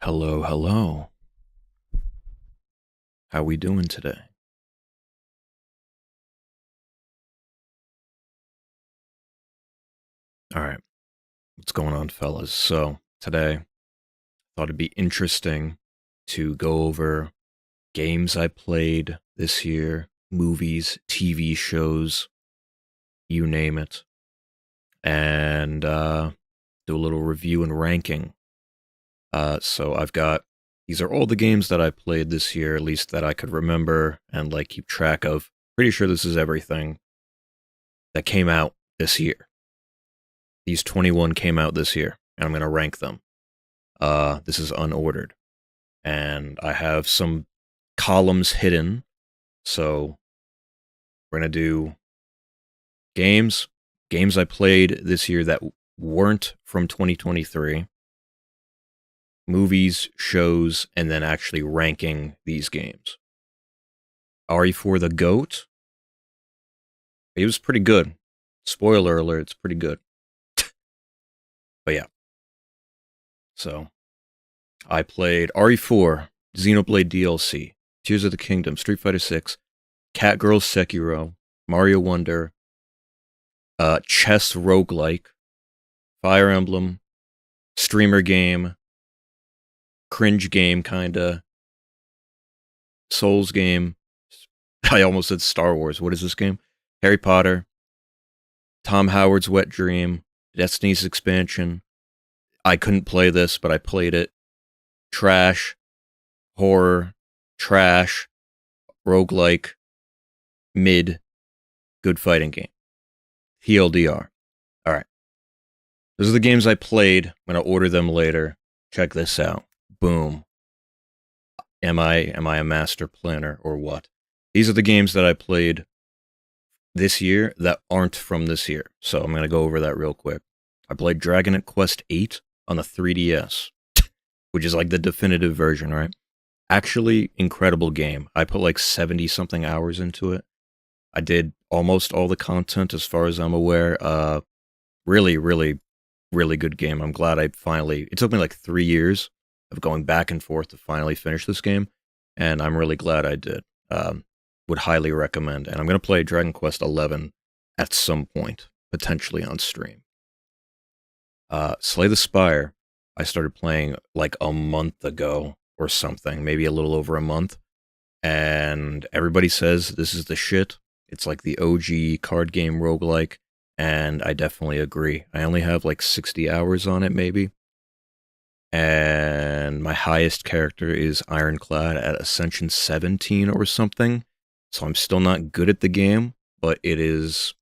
Hello, hello. How we doing today? All right, what's going on, fellas? So today, thought it'd be interesting to go over games I played this year, movies, TV shows, you name it, and do a little review and ranking. So I've got these are all the games that I played this year, at least that I could remember and like keep track of. Pretty sure this is everything that came out this year. These 21 came out this year, and I'm going to rank them. This is unordered. And I have some columns hidden. So we're going to do games I played this year that weren't from 2023, movies, shows, and then actually ranking these games. RE4 the GOAT. It was pretty good. Spoiler alert, it's pretty good. But yeah. So I played RE4, Xenoblade DLC, Tears of the Kingdom, Street Fighter 6, Catgirl Sekiro, Mario Wonder, chess roguelike, Fire Emblem, streamer game, cringe game kinda, Souls game. I almost said Star Wars. What is this game? Harry Potter, Tom Howard's Wet Dream, Destiny's expansion. I couldn't play this, but I played it. Trash, horror, trash, roguelike, mid, good fighting game. TLDR. All right. Those are the games I played. I'm going to order them later. Check this out. Boom. Am I a master planner or what? These are the games that I played this year that aren't from this year. So I'm going to go over that real quick. I played Dragon Quest VIII on the 3DS, which is like the definitive version, right? Actually, incredible game. I put like 70 something hours into it. I did almost all the content as far as I'm aware. Really, really, really good game. I'm glad it took me like 3 years of going back and forth to finally finish this game. And I'm really glad I did. Would highly recommend. And I'm going to play Dragon Quest XI at some point, potentially on stream. Slay the Spire, I started playing like a month ago or something, maybe a little over a month. And everybody says this is the shit. It's like the OG card game roguelike, and I definitely agree. I only have like 60 hours on it, maybe. And my highest character is Ironclad at Ascension 17 or something. So I'm still not good at the game, but it is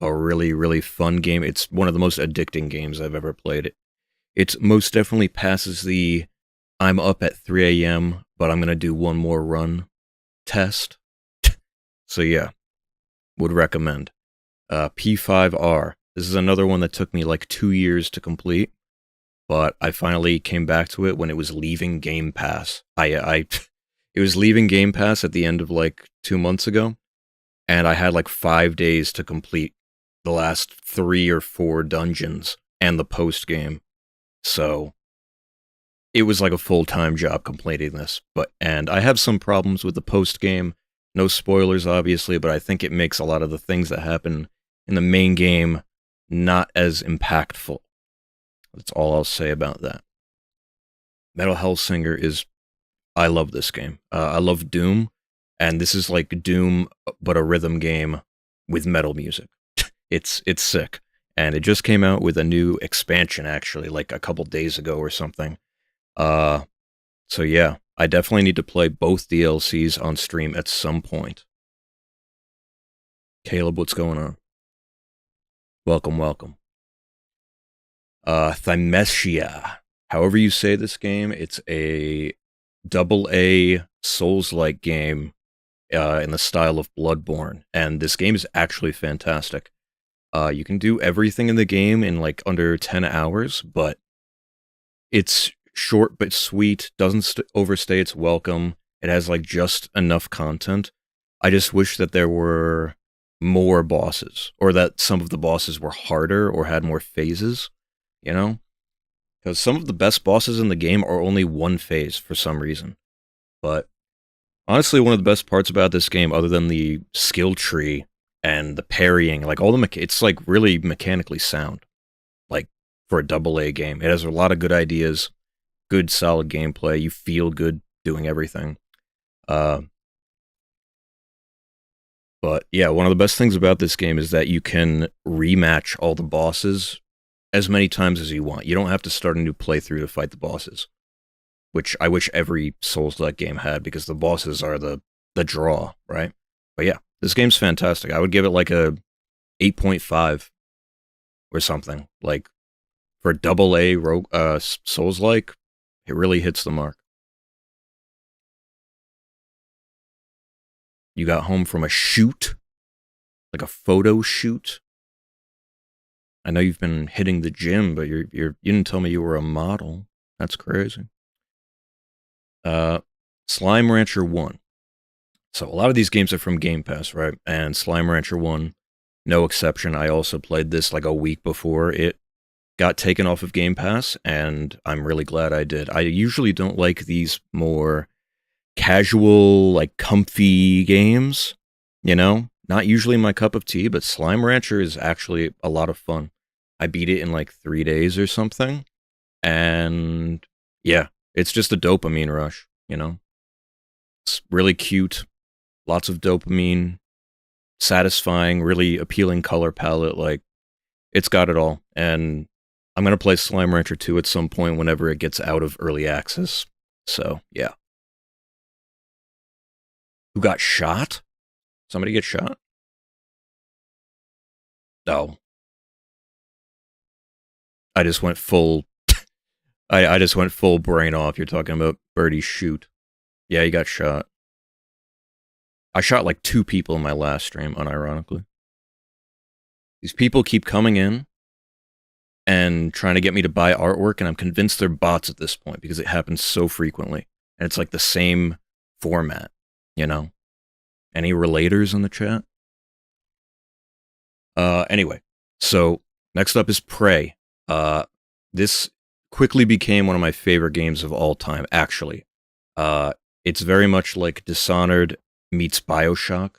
a really, really fun game. It's one of the most addicting games I've ever played. It most definitely passes the I'm up at 3 a.m., but I'm going to do one more run test. So yeah, would recommend. P5R. This is another one that took me like 2 years to complete, but I finally came back to it when it was leaving Game Pass. It was leaving Game Pass at the end of like 2 months ago, and I had like 5 days to complete the last 3 or 4 dungeons and the post game. So it was like a full-time job completing this. And I have some problems with the post game. No spoilers, obviously, but I think it makes a lot of the things that happen in the main game not as impactful. That's all I'll say about that. Metal Hellsinger I love this game. I love Doom, and this is like Doom, but a rhythm game with metal music. It's sick. And it just came out with a new expansion, actually, like a couple days ago or something. So yeah, I definitely need to play both DLCs on stream at some point. Caleb, what's going on? Welcome, welcome. Thymesia. However you say this game, it's a AA Souls-like game in the style of Bloodborne, and this game is actually fantastic. You can do everything in the game in like under 10 hours, but it's short but sweet, doesn't overstay its welcome. It has like just enough content. I just wish that there were more bosses, or that some of the bosses were harder or had more phases, you know? because some of the best bosses in the game are only one phase for some reason. But honestly, one of the best parts about this game, other than the skill tree and the parrying, like all the it's like really mechanically sound. Like for a double A game, it has a lot of good ideas, good solid gameplay. You feel good doing everything. Uh, but yeah, one of the best things about this game is that you can rematch all the bosses as many times as you want. You don't have to start a new playthrough to fight the bosses, which I wish every Souls-like game had, because the bosses are the draw, right? But yeah, this game's fantastic. I would give it like a 8.5 or something. Like for double A rogue Souls-like, it really hits the mark. You got home from a shoot, like a photo shoot. I know you've been hitting the gym, but you didn't tell me you were a model. That's crazy. Slime Rancher 1. So a lot of these games are from Game Pass, right? And Slime Rancher 1, no exception. I also played this like a week before it got taken off of Game Pass, and I'm really glad I did. I usually don't like these more casual, like comfy games, you know? Not usually my cup of tea, but Slime Rancher is actually a lot of fun. I beat it in like 3 days or something, and yeah, it's just a dopamine rush, you know? It's really cute, lots of dopamine, satisfying, really appealing color palette, like, it's got it all, and I'm gonna play Slime Rancher 2 at some point whenever it gets out of early access, so, yeah. Who got shot? Somebody get shot? No. I just went full... I just went full brain off. You're talking about Birdie Shoot. Yeah, he got shot. I shot like 2 people in my last stream, unironically. These people keep coming in and trying to get me to buy artwork, and I'm convinced they're bots at this point because it happens so frequently. And it's like the same format, you know? Any relators in the chat? Anyway, so next up is Prey. This quickly became one of my favorite games of all time, actually. It's very much like Dishonored meets Bioshock,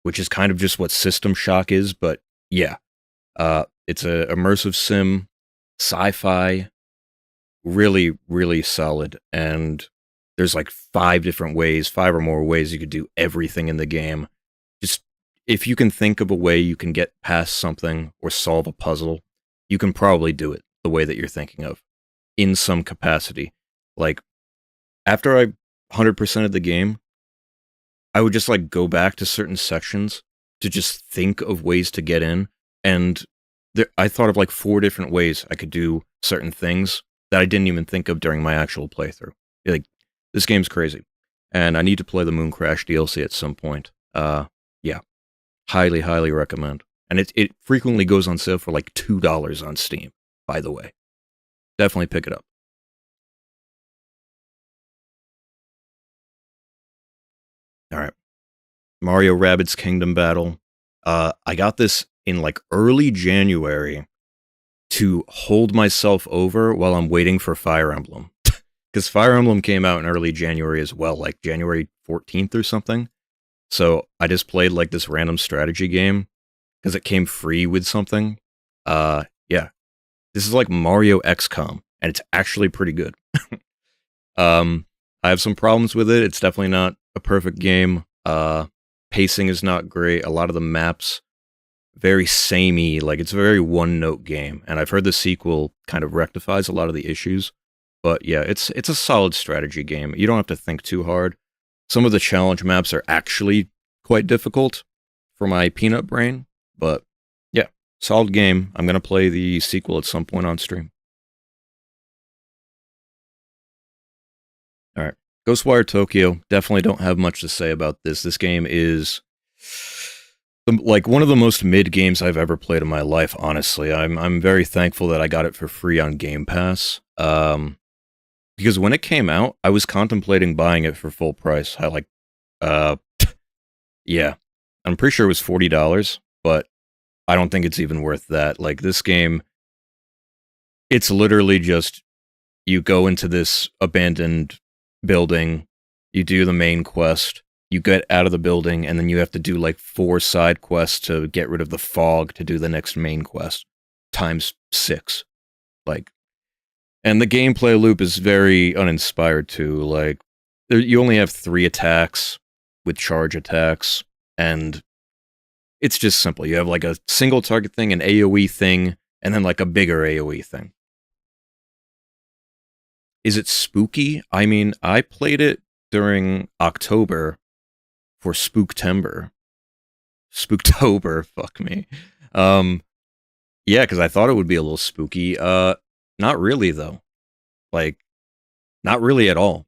which is kind of just what System Shock is, but yeah. It's a immersive sim, sci-fi, really, really solid, and there's like 5 or more ways you could do everything in the game. Just, if you can think of a way you can get past something or solve a puzzle, you can probably do it the way that you're thinking of, in some capacity. Like, after I 100% of the game, I would just like go back to certain sections to just think of ways to get in, and I thought of like 4 different ways I could do certain things that I didn't even think of during my actual playthrough. Like, this game's crazy, and I need to play the Moon Crash DLC at some point. Yeah, highly, highly recommend. And it frequently goes on sale for like $2 on Steam, by the way. Definitely pick it up. All right. Mario Rabbids Kingdom Battle. I got this in like early January to hold myself over while I'm waiting for Fire Emblem. Because Fire Emblem came out in early January as well, like January 14th or something. So I just played like this random strategy game because it came free with something. Yeah. This is like Mario XCOM, and it's actually pretty good. I have some problems with it. It's definitely not a perfect game. Pacing is not great. A lot of the maps, very samey. Like, it's a very one-note game, and I've heard the sequel kind of rectifies a lot of the issues. But yeah, it's a solid strategy game. You don't have to think too hard. Some of the challenge maps are actually quite difficult for my peanut brain, but yeah, solid game. I'm gonna play the sequel at some point on stream. All right, Ghostwire Tokyo. Definitely don't have much to say about this. This game is like one of the most mid games I've ever played in my life. Honestly, I'm very thankful that I got it for free on Game Pass. Because when it came out, I was contemplating buying it for full price. I like, yeah, I'm pretty sure it was $40, but I don't think it's even worth that. Like, this game, It's literally just you go into this abandoned building, you do the main quest, you get out of the building, and then you have to do like 4 side quests to get rid of the fog to do the next main quest, times 6. Like, and the gameplay loop is very uninspired too. Like, you only have 3 attacks with charge attacks, and it's just simple. You have like a single target thing, an AoE thing, and then like a bigger AoE thing. Is it spooky? I mean, I played it during October for Spooktember. Spooktober, fuck me. Yeah, because I thought it would be a little spooky. Not really though. Like, not really at all.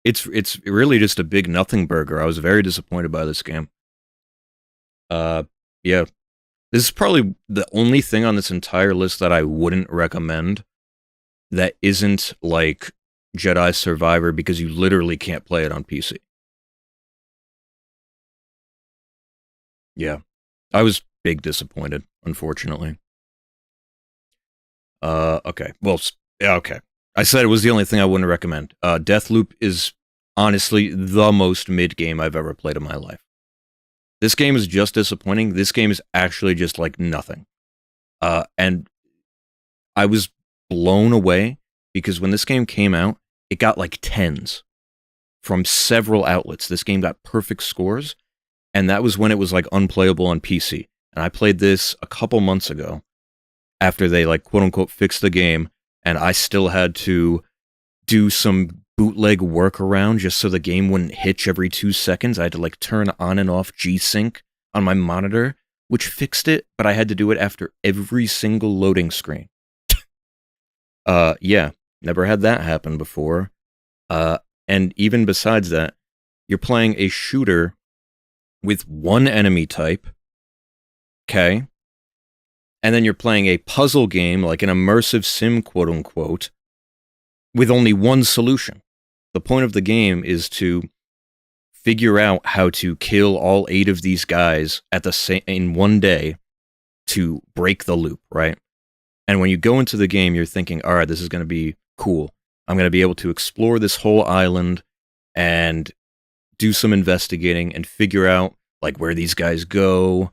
It's really just a big nothing burger. I was very disappointed by this game. Yeah. This is probably the only thing on this entire list that I wouldn't recommend that isn't like Jedi Survivor, because you literally can't play it on PC. Yeah. I was big disappointed, unfortunately. Okay. Well, yeah, okay. I said it was the only thing I wouldn't recommend. Deathloop is honestly the most mid game I've ever played in my life. This game is just disappointing. This game is actually just like nothing. And I was blown away because when this game came out, it got like 10s from several outlets. This game got perfect scores, and that was when it was like unplayable on PC. And I played this a couple months ago after they like quote unquote fixed the game, and I still had to do some bootleg workaround just so the game wouldn't hitch every 2 seconds. I had to like turn on and off G-Sync on my monitor, which fixed it, but I had to do it after every single loading screen. Yeah, never had that happen before. And even besides that, you're playing a shooter with 1 enemy type, okay? And then you're playing a puzzle game, like an immersive sim, quote unquote, with only 1 solution. The point of the game is to figure out how to kill all 8 of these guys at the same in 1 day to break the loop, right? And when you go into the game, you're thinking, all right, this is going to be cool. I'm going to be able to explore this whole island and do some investigating and figure out like where these guys go,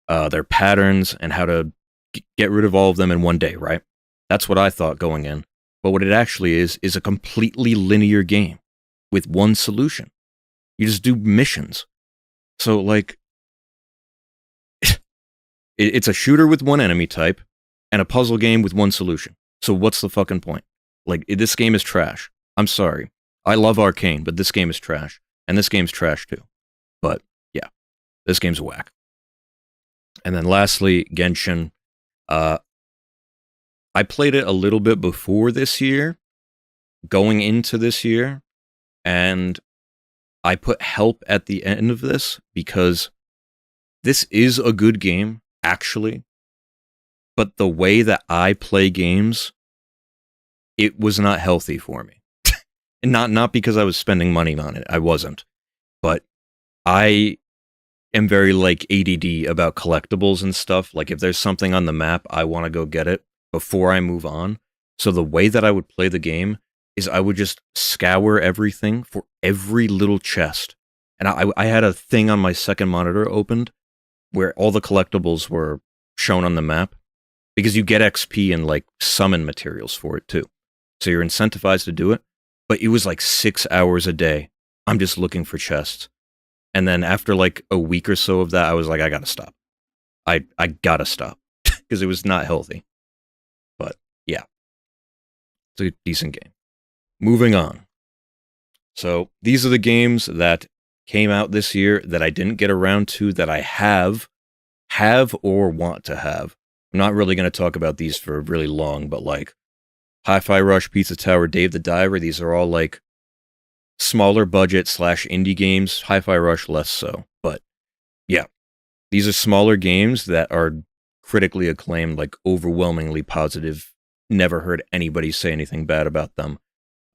their patterns, and how to get rid of all of them in 1 day, right? That's what I thought going in. But what it actually is a completely linear game with 1 solution. You just do missions. So, like, it's a shooter with 1 enemy type and a puzzle game with 1 solution. So what's the fucking point? Like, this game is trash. I'm sorry. I love Arcane, but this game is trash. And this game's trash too. But, yeah. This game's whack. And then lastly, Genshin. I played it a little bit before this year, going into this year, and I put help at the end of this because this is a good game, actually, but the way that I play games, it was not healthy for me. And not because I was spending money on it, I wasn't. But I am very like ADD about collectibles and stuff. Like if there's something on the map, I want to go get it before I move on. So the way that I would play the game is I would just scour everything for every little chest. And I had a thing on my second monitor opened where all the collectibles were shown on the map because you get XP and like summon materials for it too. So you're incentivized to do it. But it was like 6 hours a day. I'm just looking for chests. And then after like a week or so of that, I was like, I gotta stop. I gotta stop because it was not healthy. But yeah, it's a decent game. Moving on. So these are the games that came out this year that I didn't get around to that I have or want to have. I'm not really going to talk about these for really long, but like Hi-Fi Rush, Pizza Tower, Dave the Diver, these are all like smaller budget / indie games. Hi-Fi Rush less so, but yeah, these are smaller games that are critically acclaimed, like overwhelmingly positive. Never heard anybody say anything bad about them.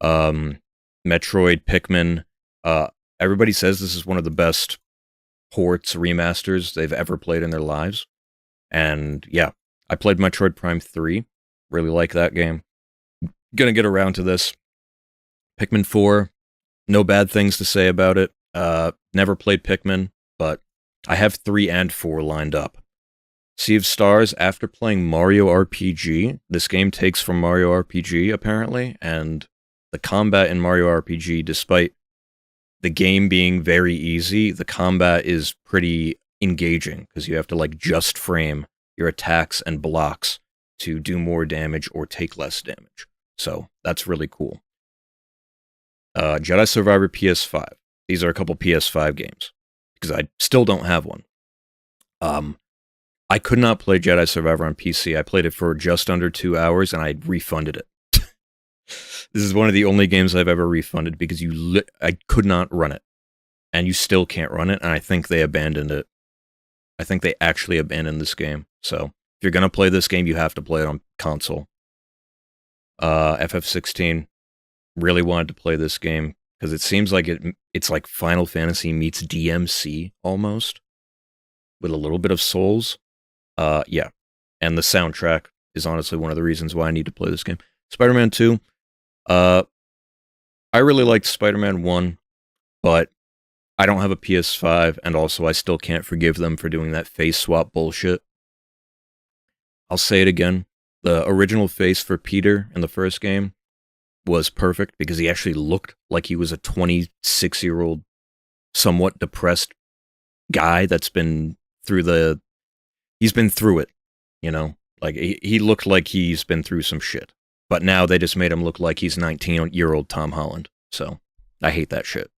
Metroid, Pikmin, everybody says this is one of the best ports, remasters they've ever played in their lives. And yeah, I played Metroid Prime 3. Really like that game. Gonna get around to this. Pikmin 4. No bad things to say about it. Never played Pikmin, but I have 3 and 4 lined up. Sea of Stars, after playing Mario RPG, this game takes from Mario RPG, apparently, and the combat in Mario RPG, despite the game being very easy, the combat is pretty engaging, because you have to, like, just frame your attacks and blocks to do more damage or take less damage. So, that's really cool. Jedi Survivor PS5. These are a couple PS5 games, because I still don't have one. I could not play Jedi Survivor on PC. I played it for just under 2 hours, and I refunded it. This is one of the only games I've ever refunded, because I could not run it. And you still can't run it, and I think they abandoned it. I think they actually abandoned this game. So, if you're going to play this game, you have to play it on console. FF16. Really wanted to play this game, because it seems like it's like Final Fantasy meets DMC, almost. With a little bit of Souls. Yeah. And the soundtrack is honestly one of the reasons why I need to play this game. Spider-Man 2. I really liked Spider-Man 1, but I don't have a PS5, and also I still can't forgive them for doing that face swap bullshit. I'll say it again. The original face for Peter in the first game was perfect, because he actually looked like he was a 26-year-old, somewhat depressed guy that's been through he's been through it, you know? Like, he looked like he's been through some shit. But now they just made him look like he's 19-year-old Tom Holland. So, I hate that shit.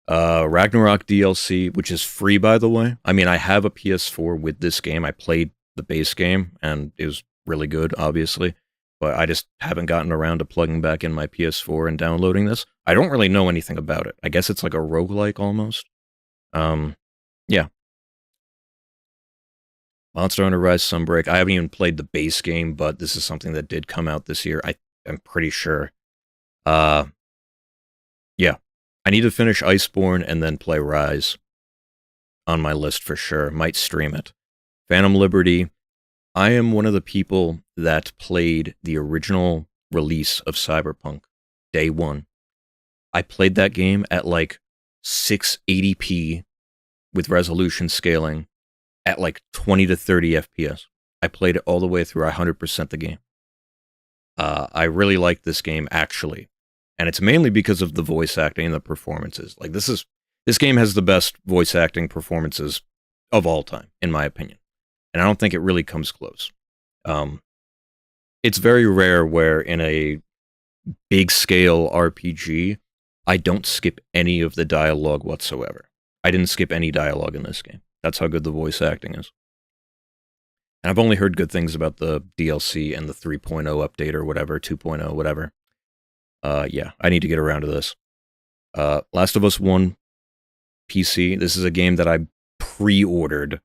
Ragnarok DLC, which is free, by the way. I mean, I have a PS4 with this game. I played the base game, and it was really good, obviously. But I just haven't gotten around to plugging back in my PS4 and downloading this. I don't really know anything about it. I guess it's like a roguelike, almost. Yeah. Monster Hunter Rise Sunbreak. I haven't even played the base game, but this is something that did come out this year. I'm pretty sure. Yeah. I need to finish Iceborne and then play Rise. On my list for sure. Might stream it. Phantom Liberty. I am one of the people that played the original release of Cyberpunk, day one. I played that game at like 680p with resolution scaling at like 20 to 30 FPS. I played it all the way through. I 100% the game. I really like this game, actually. And it's mainly because of the voice acting and the performances. Like, this game has the best voice acting performances of all time, in my opinion. And I don't think it really comes close. It's very rare where in a big scale RPG, I don't skip any of the dialogue whatsoever. I didn't skip any dialogue in this game. That's how good the voice acting is. And I've only heard good things about the DLC and the 3.0 update or whatever, 2.0, whatever. Yeah, I need to get around to this. Last of Us 1 PC. This is a game that I pre-ordered,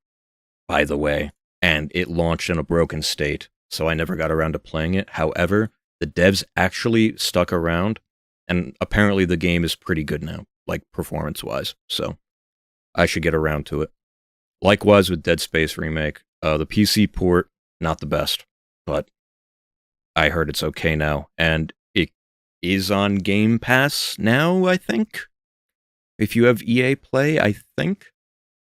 by the way, and it launched in a broken state, so I never got around to playing it. However, the devs actually stuck around, and apparently the game is pretty good now, like performance-wise, so I should get around to it. Likewise with Dead Space Remake. The PC port, not the best, but I heard it's okay now, and it is on Game Pass now, I think. If you have EA Play, I think.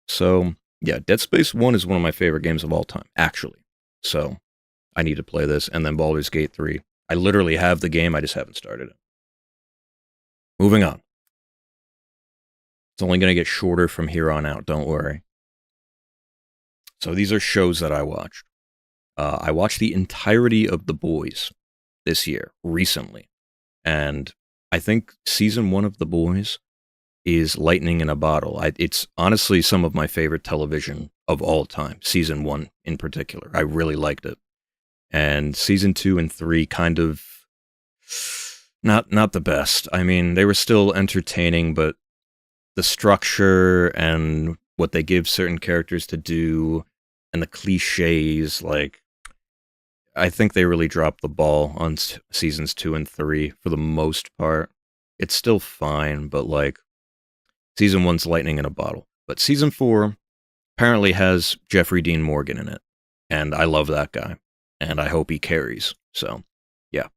So, yeah, Dead Space 1 is one of my favorite games of all time, actually. So, I need to play this, and then Baldur's Gate 3. I literally have the game, I just haven't started it. Moving on. It's only going to get shorter from here on out, don't worry. So these are shows that I watched. I watched the entirety of The Boys this year, recently. And I think season 1 of The Boys is lightning in a bottle. It's honestly some of my favorite television of all time, season 1 in particular. I really liked it. And season 2 and 3 kind of not the best. I mean, they were still entertaining, but the structure and what they give certain characters to do and the cliches, like, I think they really dropped the ball on seasons 2 and 3 for the most part. It's still fine, but like, season 1's lightning in a bottle. But season 4 apparently has Jeffrey Dean Morgan in it. and I love that guy, and I hope he carries. So, yeah.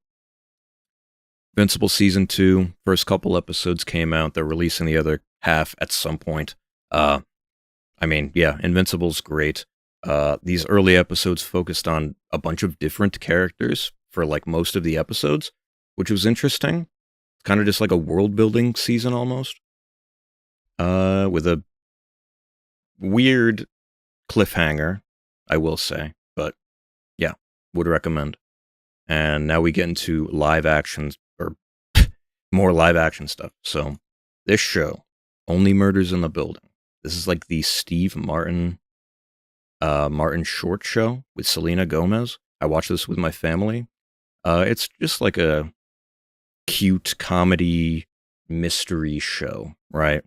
Invincible season 2, first couple episodes came out. They're releasing the other half at some point. I mean, yeah, Invincible's great. These early episodes focused on a bunch of different characters for like most of the episodes, which was interesting. Kind of just like a world building season almost. With a weird cliffhanger, I will say, but yeah, would recommend. And now we get into live actions or more live action stuff. So this show, Only Murders in the Building. This is like the Steve Martin short show with Selena Gomez. I watched this with my family. It's just like a cute comedy mystery show, right?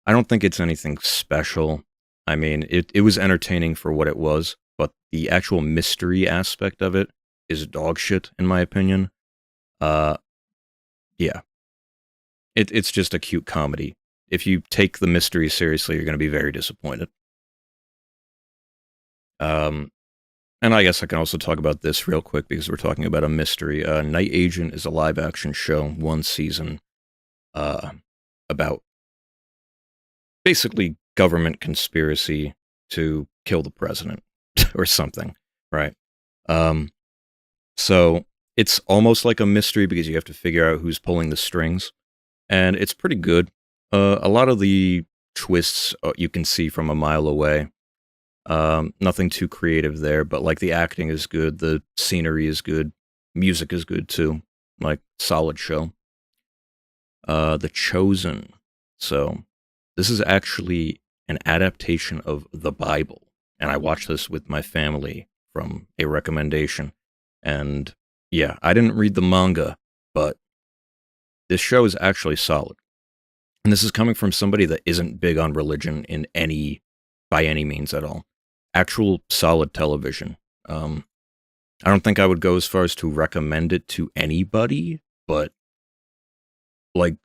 I don't think it's anything special. I mean, it was entertaining for what it was, but the actual mystery aspect of it is dog shit, in my opinion. Uh, yeah, it's just a cute comedy. If you take the mystery seriously, you're going to be very disappointed. Um, and I guess I can also talk about this real quick because we're talking about a mystery. Night Agent is a live action show, one season, uh, about basically government conspiracy to kill the president or something, right? Um, so it's almost like a mystery because you have to figure out who's pulling the strings, and it's pretty good. A lot of the twists you can see from a mile away. Nothing too creative there, but like the acting is good, the scenery is good, music is good too. Like solid show. The Chosen. So this is actually an adaptation of the Bible, and I watched this with my family from a recommendation. And yeah, I didn't read the manga, but this show is actually solid. And this is coming from somebody that isn't big on religion by any means at all. Actual solid television. I don't think I would go as far as to recommend it to anybody, but like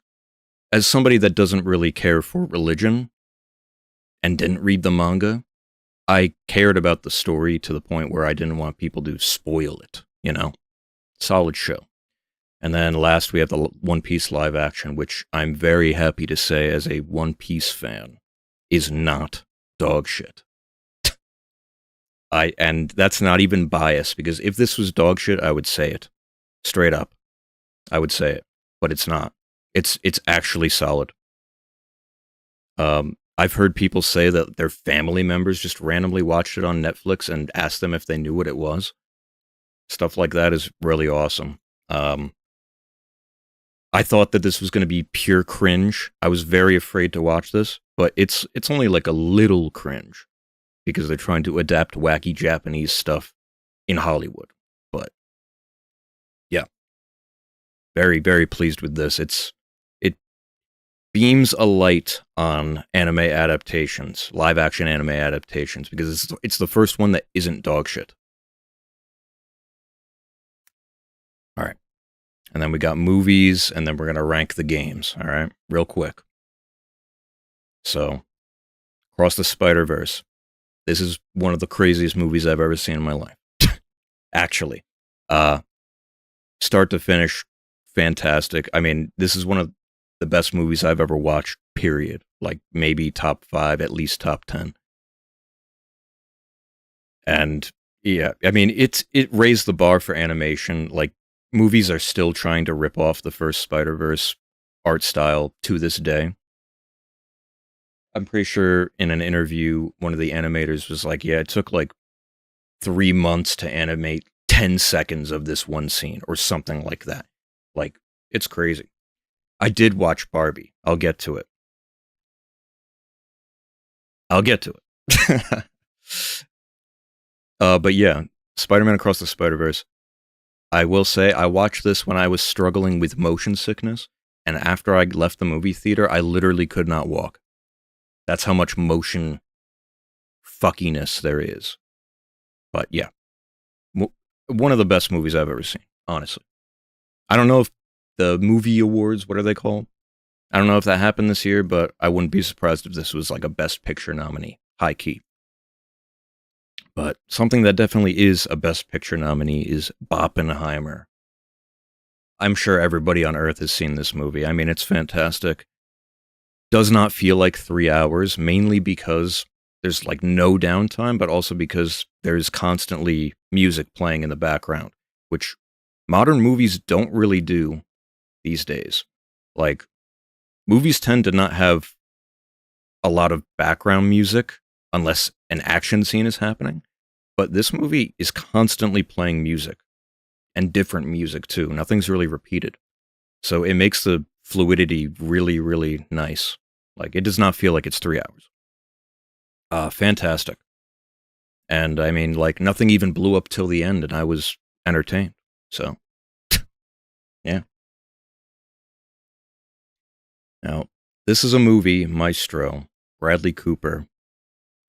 as somebody that doesn't really care for religion and didn't read the manga, I cared about the story to the point where I didn't want people to spoil it, you know? Solid show. And then last we have the One Piece live action, which I'm very happy to say as a One Piece fan is not dog shit. And that's not even bias, because if this was dog shit, I would say it. Straight up. I would say it. But it's not. It's actually solid. I've heard people say that their family members just randomly watched it on Netflix and asked them if they knew what it was. Stuff like that is really awesome. I thought that this was going to be pure cringe. I was very afraid to watch this, but it's only like a little cringe because they're trying to adapt wacky Japanese stuff in Hollywood. But yeah, very, very pleased with this. It beams a light on anime adaptations, live action anime adaptations, because it's the first one that isn't dog shit. All right. And then we got movies, and then we're going to rank the games, all right? Real quick. So, Across the Spider-Verse. This is one of the craziest movies I've ever seen in my life. Actually. Start to finish, fantastic. I mean, this is one of the best movies I've ever watched, period. Like, maybe top 5, at least top 10. And, yeah, I mean, it raised the bar for animation. Like, movies are still trying to rip off the first Spider-Verse art style to this day. I'm pretty sure in an interview, one of the animators was like, yeah, it took like 3 months to animate 10 seconds of this one scene or something like that. Like, it's crazy. I did watch Barbie. I'll get to it. But yeah, Spider-Man Across the Spider-Verse. I will say I watched this when I was struggling with motion sickness, and after I left the movie theater, I literally could not walk. That's how much motion fuckiness there is. But yeah, one of the best movies I've ever seen, honestly. I don't know if the movie awards, what are they called? I don't know if that happened this year, but I wouldn't be surprised if this was like a Best Picture nominee, high key. But something that definitely is a Best Picture nominee is Oppenheimer. I'm sure everybody on Earth has seen this movie. I mean, it's fantastic. Does not feel like 3 hours, mainly because there's like no downtime, but also because there's constantly music playing in the background, which modern movies don't really do these days. Like, movies tend to not have a lot of background music unless an action scene is happening. But this movie is constantly playing music and different music too. Nothing's really repeated. So it makes the fluidity really, really nice. Like, it does not feel like it's 3 hours. Fantastic. And I mean, like, nothing even blew up till the end, and I was entertained. So, yeah. Now, this is a movie, Maestro, Bradley Cooper.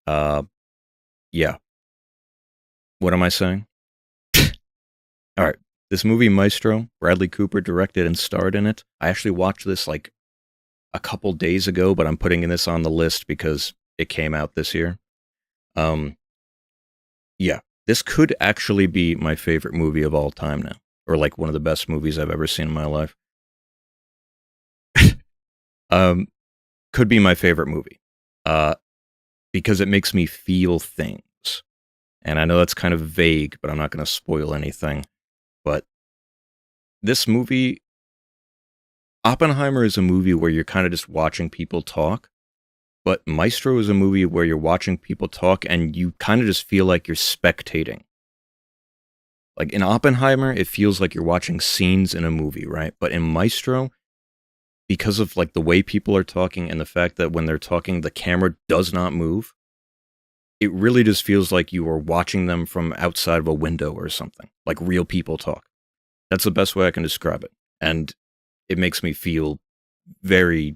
Yeah. What am I saying? All right. This movie, Maestro, Bradley Cooper directed and starred in it. I actually watched this like a couple days ago, but I'm putting this on the list because it came out this year. Um, yeah, this could actually be my favorite movie of all time now, or like one of the best movies I've ever seen in my life. um, could be my favorite movie, uh, because it makes me feel things. And I know that's kind of vague, but I'm not going to spoil anything. But this movie, Oppenheimer, is a movie where you're kind of just watching people talk. But Maestro is a movie where you're watching people talk and you kind of just feel like you're spectating. Like in Oppenheimer, it feels like you're watching scenes in a movie, right? But in Maestro, because of like the way people are talking and the fact that when they're talking, the camera does not move, it really just feels like you are watching them from outside of a window or something, like real people talk. That's the best way I can describe it. And it makes me feel very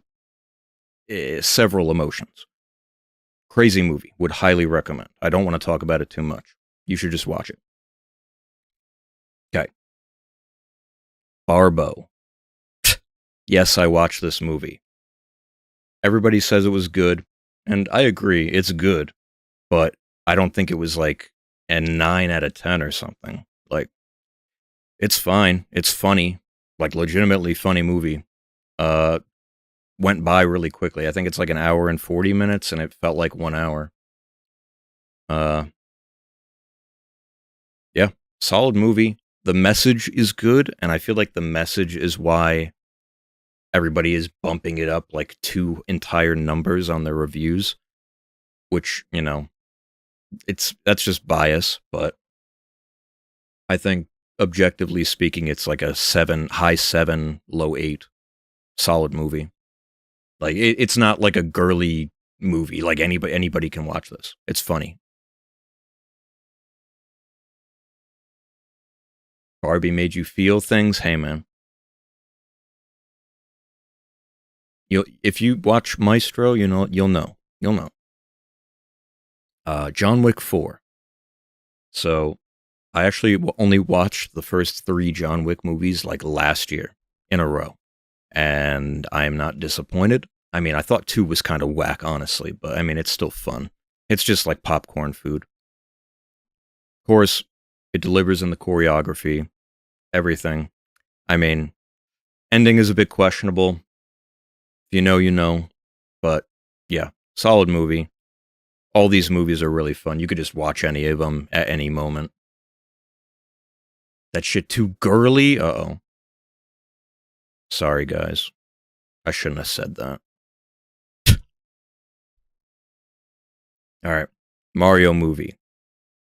several emotions. Crazy movie. Would highly recommend. I don't want to talk about it too much. You should just watch it. Okay. Barbo. Yes, I watched this movie. Everybody says it was good, and I agree, it's good, but I don't think it was like a 9 out of 10 or something. Like, it's fine. It's funny. Like, legitimately funny movie. Went by really quickly. I think it's like an hour and 40 minutes, and it felt like 1 hour. Uh, yeah, solid movie. The message is good, and I feel like the message is why everybody is bumping it up like 2 entire numbers on their reviews, which, you know, that's just bias, but I think objectively speaking, it's like a 7, high 7, low 8, solid movie. Like it's not like a girly movie. Like anybody can watch this. It's funny. Barbie made you feel things. Hey man, you if you watch Maestro, you'll know. John Wick 4. So I actually only watched the first 3 John Wick movies like last year in a row, and I am not disappointed. I mean, I thought 2 was kind of whack, honestly, but I mean, it's still fun. It's just like popcorn food. Of course, it delivers in the choreography, everything. I mean, ending is a bit questionable. If you know, you know. But yeah, solid movie. All these movies are really fun. You could just watch any of them at any moment. That shit too girly? Uh-oh. Sorry, guys. I shouldn't have said that. All right. Mario movie.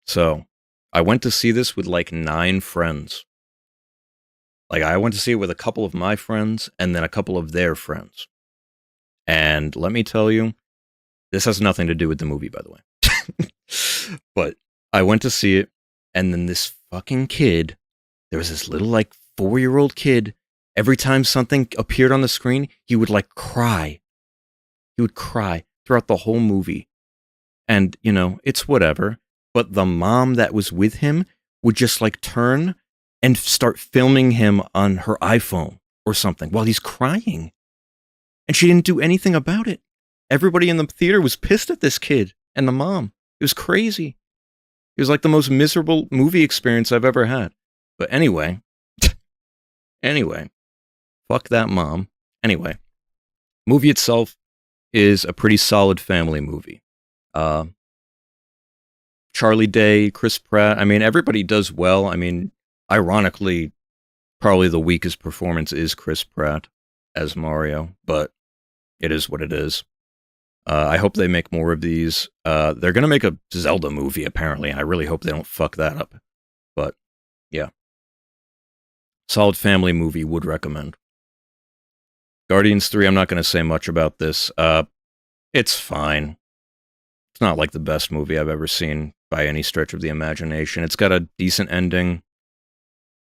So, I went to see this with like 9 friends. Like, I went to see it with a couple of my friends and then a couple of their friends. And let me tell you, this has nothing to do with the movie, by the way. But I went to see it, and then this fucking kid, there was this little like 4-year-old kid. Every time something appeared on the screen, he would like cry. He would cry throughout the whole movie. And, you know, it's whatever. But the mom that was with him would just like turn and start filming him on her iPhone or something while he's crying. And she didn't do anything about it. Everybody in the theater was pissed at this kid and the mom. It was crazy. It was like the most miserable movie experience I've ever had. But anyway, anyway, fuck that mom. Anyway, movie itself is a pretty solid family movie. Uh, Charlie Day, Chris Pratt. I mean, everybody does well. I mean, ironically, probably the weakest performance is Chris Pratt as Mario, but it is what it is. I hope they make more of these. They're going to make a Zelda movie, apparently, and I really hope they don't fuck that up. But, yeah. Solid family movie, would recommend. Guardians 3, I'm not going to say much about this. It's fine. It's not like the best movie I've ever seen by any stretch of the imagination. It's got a decent ending.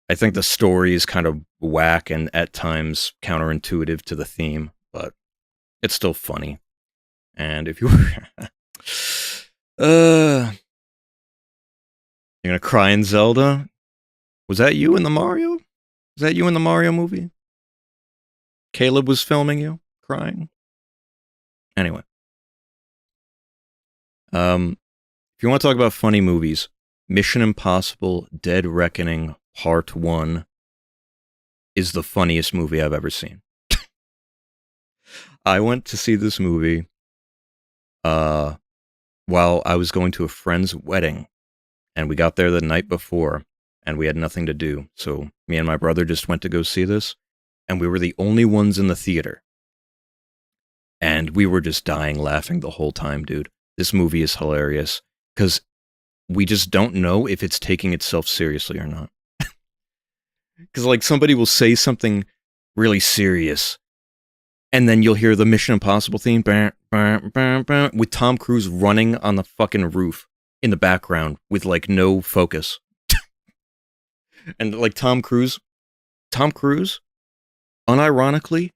I think the story is kind of whack and at times counterintuitive to the theme, but it's still funny. And if you were... you're gonna cry in Zelda? Was that you in the Mario? Was that you in the Mario movie? Caleb was filming you crying? Anyway. If you want to talk about funny movies, Mission Impossible Dead Reckoning Part 1 is the funniest movie I've ever seen. I went to see this movie while I was going to a friend's wedding, and we got there the night before, and we had nothing to do, so me and my brother just went to go see this, and we were the only ones in the theater. And we were just dying laughing the whole time, dude. This movie is hilarious, because we just don't know if it's taking itself seriously or not. Because, like, somebody will say something really serious, and then you'll hear the Mission Impossible theme with Tom Cruise running on the fucking roof in the background with, like, no focus. And, like, Tom Cruise, unironically,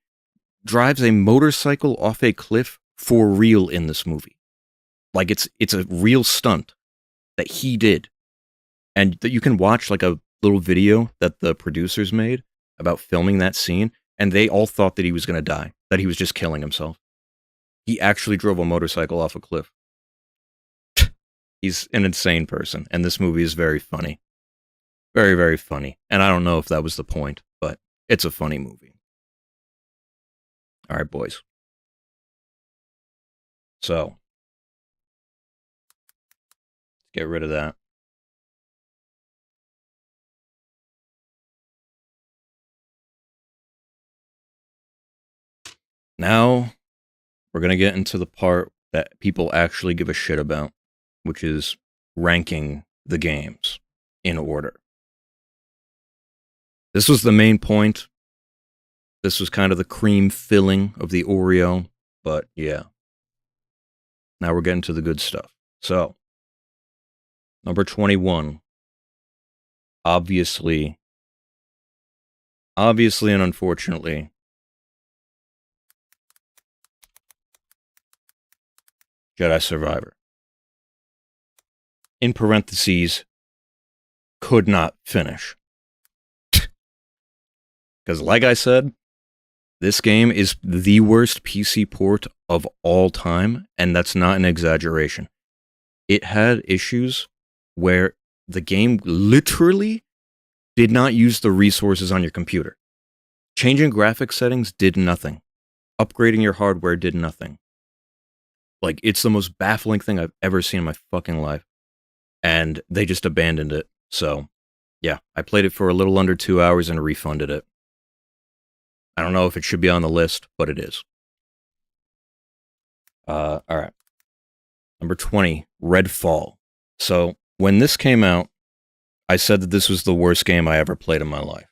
drives a motorcycle off a cliff for real in this movie. Like, it's a real stunt that he did. And that you can watch, like, a little video that the producers made about filming that scene, and they all thought that he was going to die, that he was just killing himself. He actually drove a motorcycle off a cliff. He's an insane person, and this movie is very funny. Very, very funny. And I don't know if that was the point, but it's a funny movie. All right, boys. So, let's get rid of that. Now, we're going to get into the part that people actually give a shit about, which is ranking the games in order. This was the main point. This was kind of the cream filling of the Oreo, but yeah. Now we're getting to the good stuff. So, number 21. Obviously and unfortunately, Jedi Survivor. In parentheses, could not finish. Because like I said, this game is the worst PC port of all time, and that's not an exaggeration. It had issues where the game literally did not use the resources on your computer. Changing graphics settings did nothing. Upgrading your hardware did nothing. Like, it's the most baffling thing I've ever seen in my fucking life. And they just abandoned it. So, yeah, I played it for a little under 2 hours and refunded it. I don't know if it should be on the list, but it is. All right. Number 20, Redfall. So, when this came out, I said that this was the worst game I ever played in my life.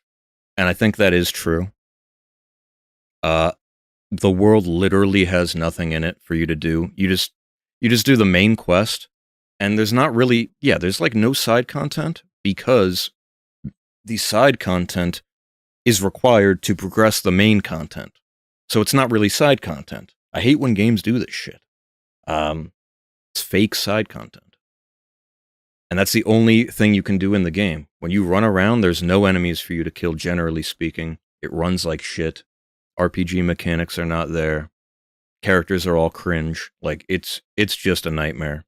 And I think that is true. The world literally has nothing in it for you to do. You just do the main quest, and there's not really, there's like no side content, because the side content is required to progress the main content. So it's not really side content. I hate when games do this shit. It's fake side content. And that's the only thing you can do in the game. When you run around, there's no enemies for you to kill, generally speaking. It runs like shit. RPG mechanics are not there. Characters are all cringe. Like, it's just a nightmare.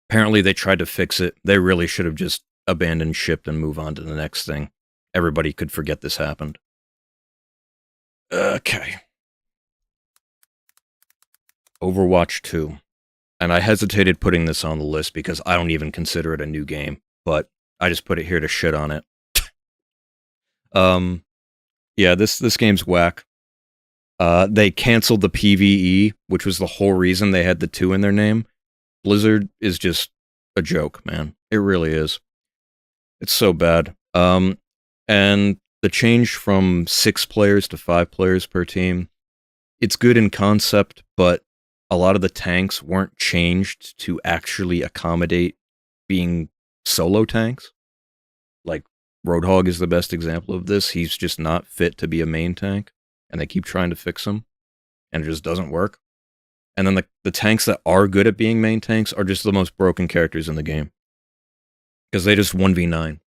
Apparently they tried to fix it. They really should have just abandoned ship and move on to the next thing. Everybody could forget this happened. Okay. Overwatch 2. And I hesitated putting this on the list because I don't even consider it a new game, but I just put it here to shit on it. Yeah, this game's whack. They canceled the PvE, which was the whole reason they had the 2 in their name. Blizzard is just a joke, man. It really is. It's so bad. And the change from 6 players to 5 players per team, it's good in concept, but a lot of the tanks weren't changed to actually accommodate being solo tanks. Like, Roadhog is the best example of this. He's just not fit to be a main tank, and they keep trying to fix him, and it just doesn't work. And then the tanks that are good at being main tanks are just the most broken characters in the game. Because they just 1v9.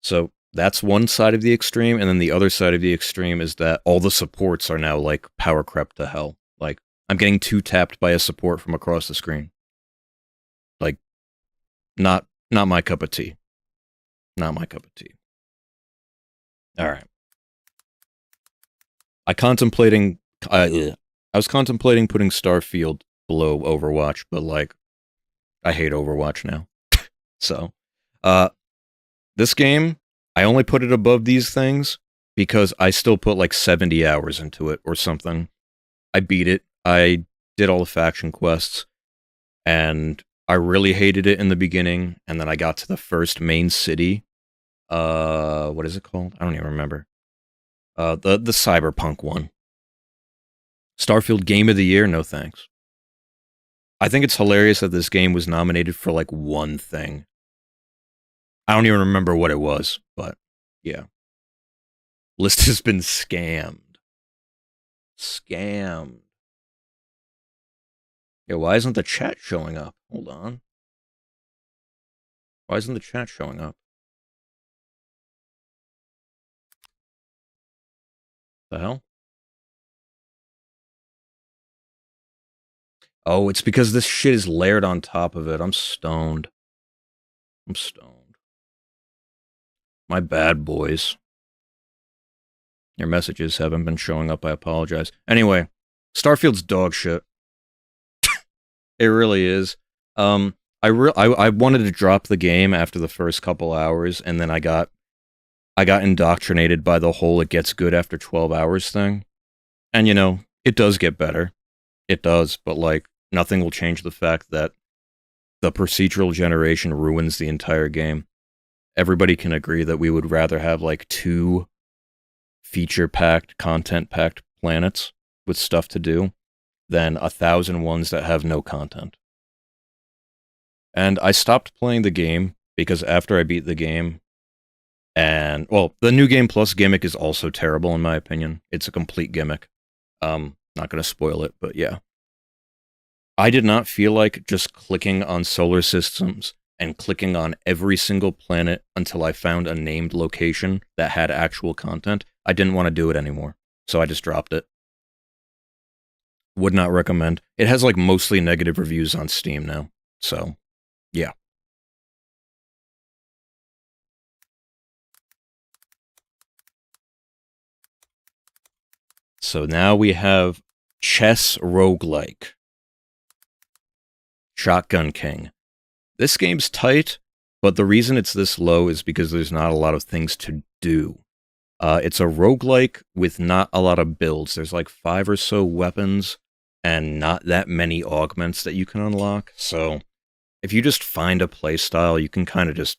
So that's one side of the extreme, and then the other side of the extreme is that all the supports are now, like, power crept to hell. Like, I'm getting 2-tapped by a support from across the screen. Like, not my cup of tea. Not my cup of tea. Alright. I was contemplating putting Starfield below Overwatch, but, like, I hate Overwatch now. So, this game, I only put it above these things because I still put like 70 hours into it or something. I beat it. I did all the faction quests, and I really hated it in the beginning, and then I got to the first main city. What is it called? I don't even remember. The Cyberpunk one. Starfield Game of the Year? No thanks. I think it's hilarious that this game was nominated for like one thing. I don't even remember what it was, but yeah. List has been scammed. Scammed. Yeah, why isn't the chat showing up? Hold on. Why isn't the chat showing up? The hell? Oh, it's because this shit is layered on top of it. I'm stoned. I'm stoned. My bad, boys. Your messages haven't been showing up. I apologize. Anyway, Starfield's dog shit. It really is. I wanted to drop the game after the first couple hours, and then I got indoctrinated by the whole "it gets good after 12 hours" thing. And you know, it does get better. It does, but like nothing will change the fact that the procedural generation ruins the entire game. Everybody can agree that we would rather have like 2 feature-packed, content-packed planets with stuff to do than 1,000 ones that have no content. And I stopped playing the game because after I beat the game, and, well, the New Game Plus gimmick is also terrible in my opinion. It's a complete gimmick. Not going to spoil it, but yeah. I did not feel like just clicking on solar systems and clicking on every single planet until I found a named location that had actual content. I didn't want to do it anymore, so I just dropped it. Would not recommend. It has like mostly negative reviews on Steam now, so yeah. So now we have Chess Roguelike. Shotgun King. This game's tight, but the reason it's this low is because there's not a lot of things to do. It's a roguelike with not a lot of builds. There's like 5 or so weapons and not that many augments that you can unlock. So if you just find a playstyle, you can kind of just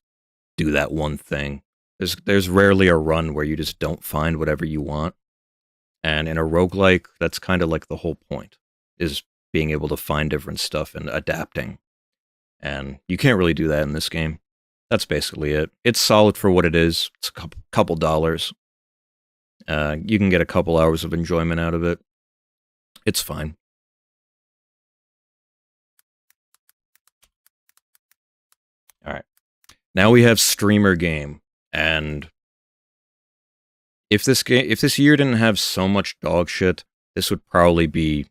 do that one thing. There's rarely a run where you just don't find whatever you want. And in a roguelike, that's kind of like the whole point, is being able to find different stuff and adapting. And you can't really do that in this game. That's basically it. It's solid for what it is. It's a couple dollars. You can get a couple hours of enjoyment out of it. It's fine. Alright. Now we have Streamer Game. And if this year didn't have so much dog shit, this would probably be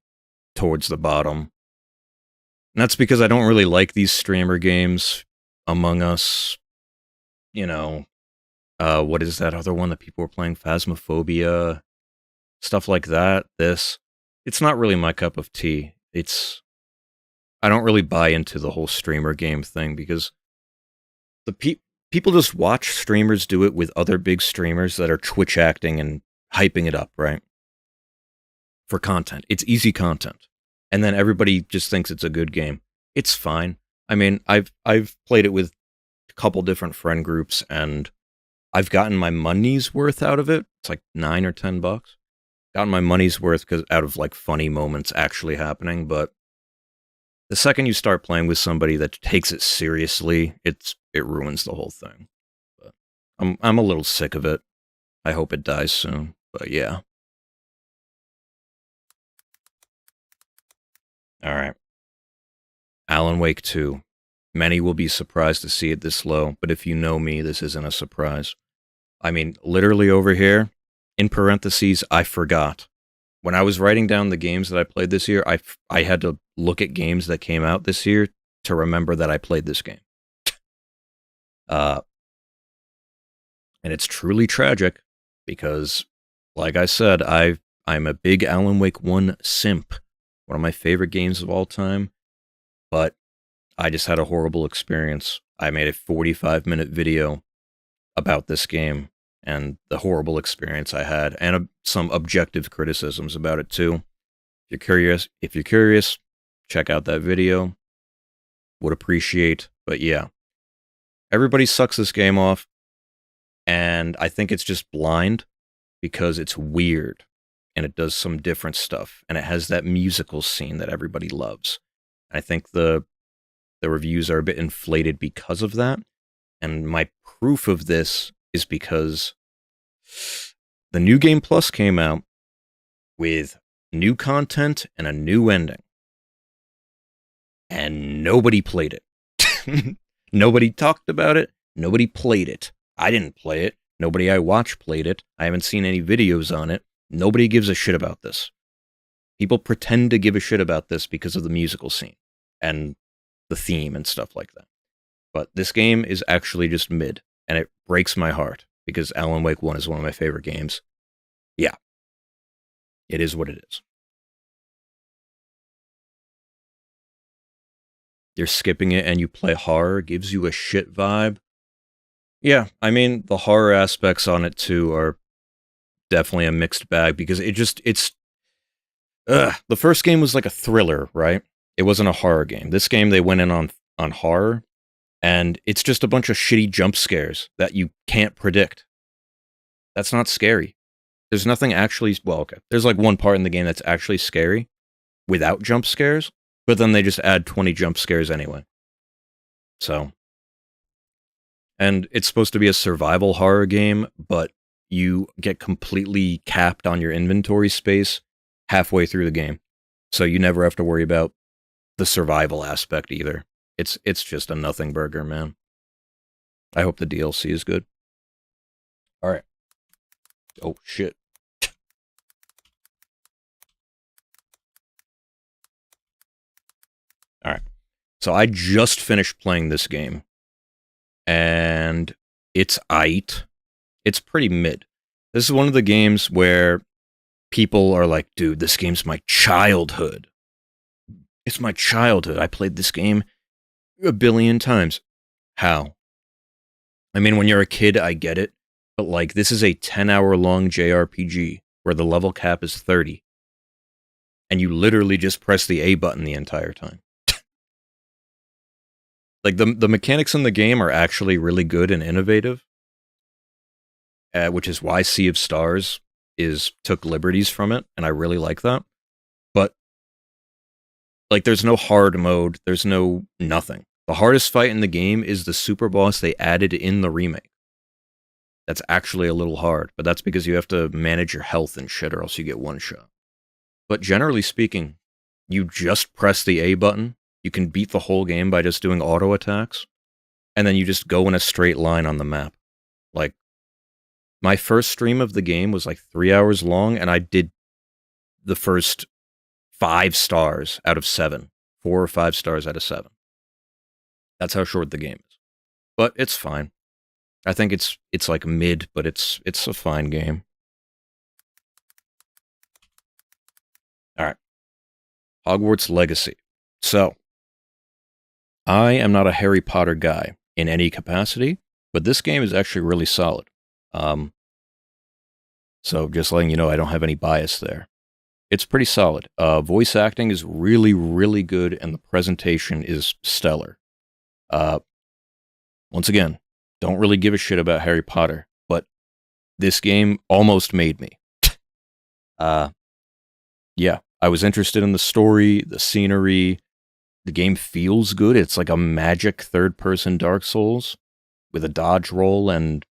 towards the bottom. And that's because I don't really like these streamer games. Among Us, what is that other one that people were playing? Phasmophobia, stuff like that. It's not really my cup of tea. I don't really buy into the whole streamer game thing because people just watch streamers do it with other big streamers that are Twitch acting and hyping it up, right? For content. It's easy content. And then everybody just thinks it's a good game. It's fine. I mean, I've played it with a couple different friend groups and I've gotten my money's worth out of it. It's like $9 or $10. Gotten my money's worth out of like funny moments actually happening, but the second you start playing with somebody that takes it seriously, it ruins the whole thing. But I'm a little sick of it. I hope it dies soon. But yeah. All right. Alan Wake 2. Many will be surprised to see it this low, but if you know me, this isn't a surprise. I mean, literally over here, in parentheses, I forgot. When I was writing down the games that I played this year, I had to look at games that came out this year to remember that I played this game. And it's truly tragic because, like I said, I'm a big Alan Wake 1 simp. One of my favorite games of all time. But I just had a horrible experience. I made a 45-minute video about this game and the horrible experience I had, and some objective criticisms about it too. If you're curious, check out that video. Would appreciate, but yeah. Everybody sucks this game off, and I think it's just blind because it's weird, and it does some different stuff, and it has that musical scene that everybody loves. I think the reviews are a bit inflated because of that, and my proof of this is because the New Game Plus came out with new content and a new ending. And nobody played it. Nobody talked about it. Nobody played it. I didn't play it. Nobody I watch played it. I haven't seen any videos on it. Nobody gives a shit about this. People pretend to give a shit about this because of the musical scene and the theme and stuff like that. But this game is actually just mid, and it breaks my heart because Alan Wake 1 is one of my favorite games. Yeah. It is what it is. You're skipping it and you play horror, gives you a shit vibe. Yeah, I mean, the horror aspects on it too are definitely a mixed bag because the first game was like a thriller, right? It wasn't a horror game. This game, they went in on horror, and it's just a bunch of shitty jump scares that you can't predict. That's not scary. There's nothing actually, well, okay. There's like one part in the game that's actually scary without jump scares, but then they just add 20 jump scares anyway. So, and it's supposed to be a survival horror game, but you get completely capped on your inventory space halfway through the game. So you never have to worry about the survival aspect either. It's just a nothing burger, man. I hope the DLC is good. All right. Oh, shit. All right. So I just finished playing this game, and it's aight. It's pretty mid. This is one of the games where people are like, dude, this game's my childhood. It's my childhood. I played this game a billion times. How? I mean, when you're a kid, I get it. But, like, this is a 10-hour-long JRPG where the level cap is 30. And you literally just press the A button the entire time. Like, the mechanics in the game are actually really good and innovative. Which is why Sea of Stars took liberties from it, and I really like that. But, like, there's no hard mode. There's no nothing. The hardest fight in the game is the super boss they added in the remake. That's actually a little hard, but that's because you have to manage your health and shit, or else you get one shot. But generally speaking, you just press the A button. You can beat the whole game by just doing auto attacks, and then you just go in a straight line on the map. Like, my first stream of the game was like 3 hours long, and I did the first 5 stars out of 7 4 or 5 stars out of 7. That's how short the game is. But it's fine. I think it's like mid, but it's a fine game. All right. Hogwarts Legacy. So, I am not a Harry Potter guy in any capacity, but this game is actually really solid. So just letting you know, I don't have any bias there. It's pretty solid. Voice acting is really, really good, and the presentation is stellar. Once again, don't really give a shit about Harry Potter, but this game almost made me. Yeah, I was interested in the story, the scenery. The game feels good. It's like a magic third-person Dark Souls with a dodge roll and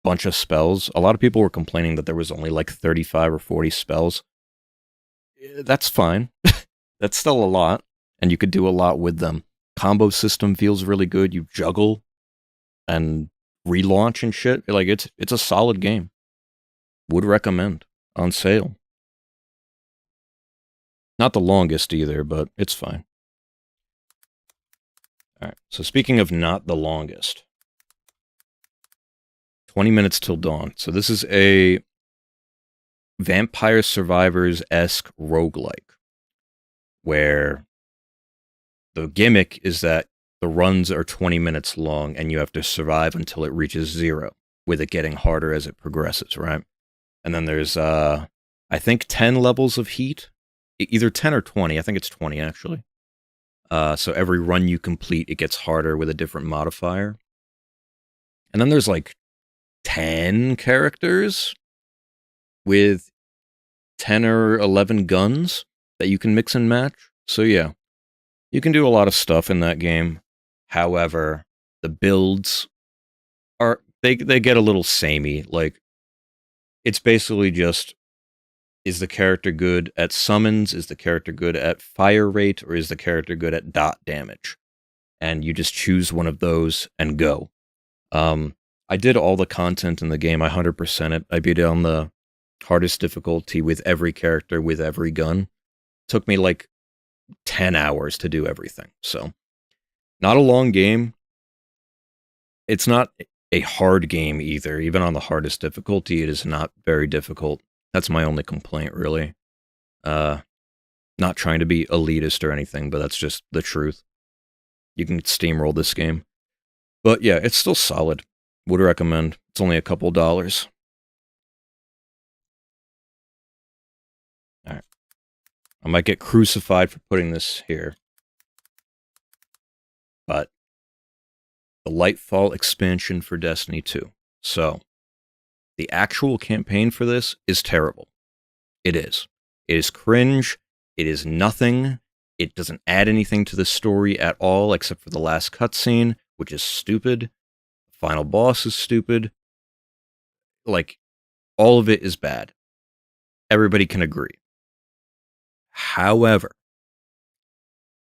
bunch of spells. A lot of people were complaining that there was only like 35 or 40 spells. That's fine. That's still a lot, and you could do a lot with them. Combo system feels really good. You juggle and relaunch and shit. Like it's a solid game. Would recommend. On sale. Not the longest either, but it's fine. All right. So speaking of not the longest, 20 minutes till dawn. So this is a Vampire Survivors-esque roguelike, where the gimmick is that the runs are 20 minutes long and you have to survive until it reaches 0, with it getting harder as it progresses, right? And then there's, I think, 10 levels of heat, either 10 or 20. I think it's 20, actually. So every run you complete, it gets harder with a different modifier. And then there's like 10 characters with 10 or 11 guns that you can mix and match. So yeah, you can do a lot of stuff in that game. However, the builds are, they get a little samey. Like, it's basically just, is the character good at summons? Is the character good at fire rate? Or is the character good at dot damage? And you just choose one of those and go. I did all the content in the game. I 100% it. I beat it on the hardest difficulty with every character, with every gun. Took me like 10 hours to do everything. So, not a long game. It's not a hard game either. Even on the hardest difficulty, it is not very difficult. That's my only complaint, really. Not trying to be elitist or anything, but that's just the truth. You can steamroll this game. But yeah, it's still solid. Would recommend. It's only a couple dollars. Alright. I might get crucified for putting this here. But the Lightfall expansion for Destiny 2. So, the actual campaign for this is terrible. It is. It is cringe. It is nothing. It doesn't add anything to the story at all, except for the last cutscene, which is stupid. The final boss is stupid. Like, all of it is bad. Everybody can agree. However,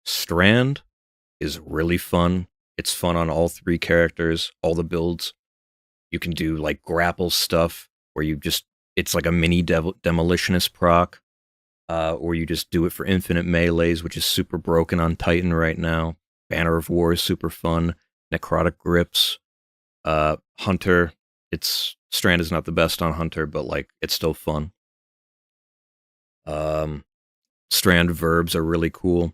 Strand is really fun. It's fun on all 3 characters, all the builds. You can do like grapple stuff where you just, it's like a mini demolitionist proc, or you just do it for infinite melees, which is super broken on Titan right now. Banner of War is super fun. Necrotic grips. Hunter, Strand is not the best on Hunter, but like it's still fun. Strand verbs are really cool.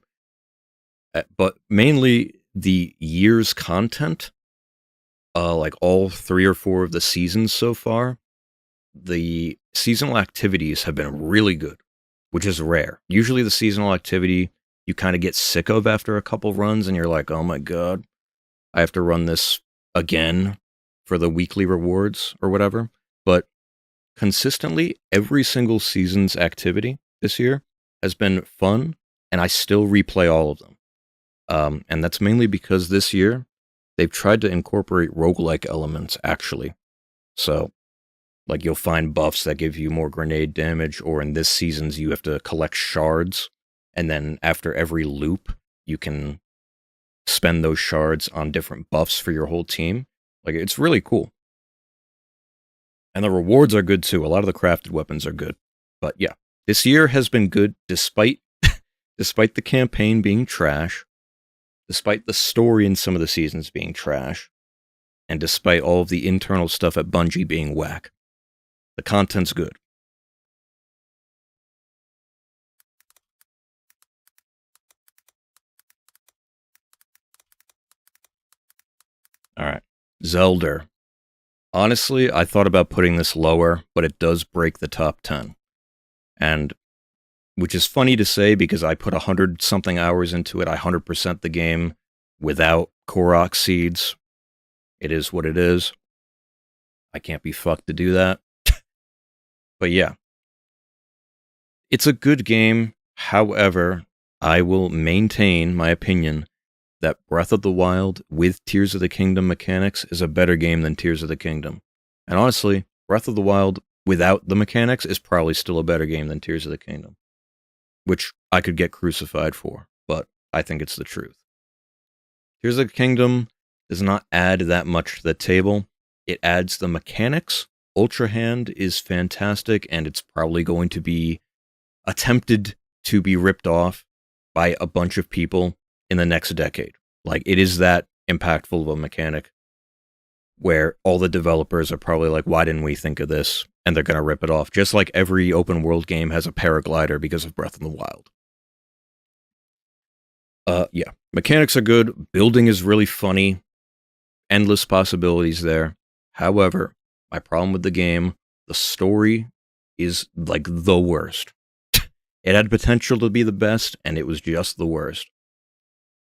But mainly the year's content, like all 3 or 4 of the seasons so far, the seasonal activities have been really good, which is rare. Usually the seasonal activity you kind of get sick of after a couple runs and you're like, oh my god, I have to run this again for the weekly rewards or whatever. But consistently, every single season's activity this year has been fun, and I still replay all of them. And that's mainly because this year, they've tried to incorporate roguelike elements, actually. So, like, you'll find buffs that give you more grenade damage, or in this season's, you have to collect shards, and then after every loop, you can spend those shards on different buffs for your whole team. Like, it's really cool. And the rewards are good, too. A lot of the crafted weapons are good. But yeah, this year has been good despite despite the campaign being trash, despite the story in some of the seasons being trash, and despite all of the internal stuff at Bungie being whack, the content's good. Alright. Zelda. Honestly, I thought about putting this lower, but it does break the top 10. And, which is funny to say because I put 100-something hours into it. I 100% the game without Korok seeds. It is what it is. I can't be fucked to do that. But yeah. It's a good game. However, I will maintain my opinion that Breath of the Wild with Tears of the Kingdom mechanics is a better game than Tears of the Kingdom. And honestly, Breath of the Wild without the mechanics is probably still a better game than Tears of the Kingdom. Which I could get crucified for, but I think it's the truth. Tears of the Kingdom does not add that much to the table. It adds the mechanics. Ultra Hand is fantastic, and it's probably going to be attempted to be ripped off by a bunch of people in the next decade. Like, it is that impactful of a mechanic where all the developers are probably like, why didn't we think of this? And they're going to rip it off. Just like every open world game has a paraglider because of Breath of the Wild. Yeah. Mechanics are good. Building is really funny. Endless possibilities there. However, my problem with the game, the story is like the worst. It had potential to be the best, and it was just the worst.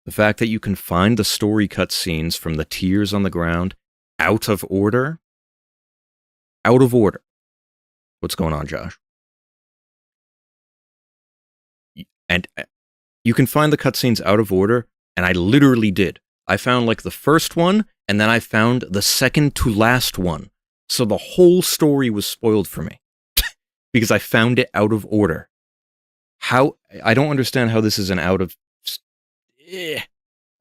The fact that you can find the story cutscenes from the tiers on the ground out of order. Out of order. What's going on, Josh? And you can find the cutscenes out of order, and I literally did. I found like the first one, and then I found the second to last one. So the whole story was spoiled for me. Because I found it out of order. How? I don't understand how this is an out of... I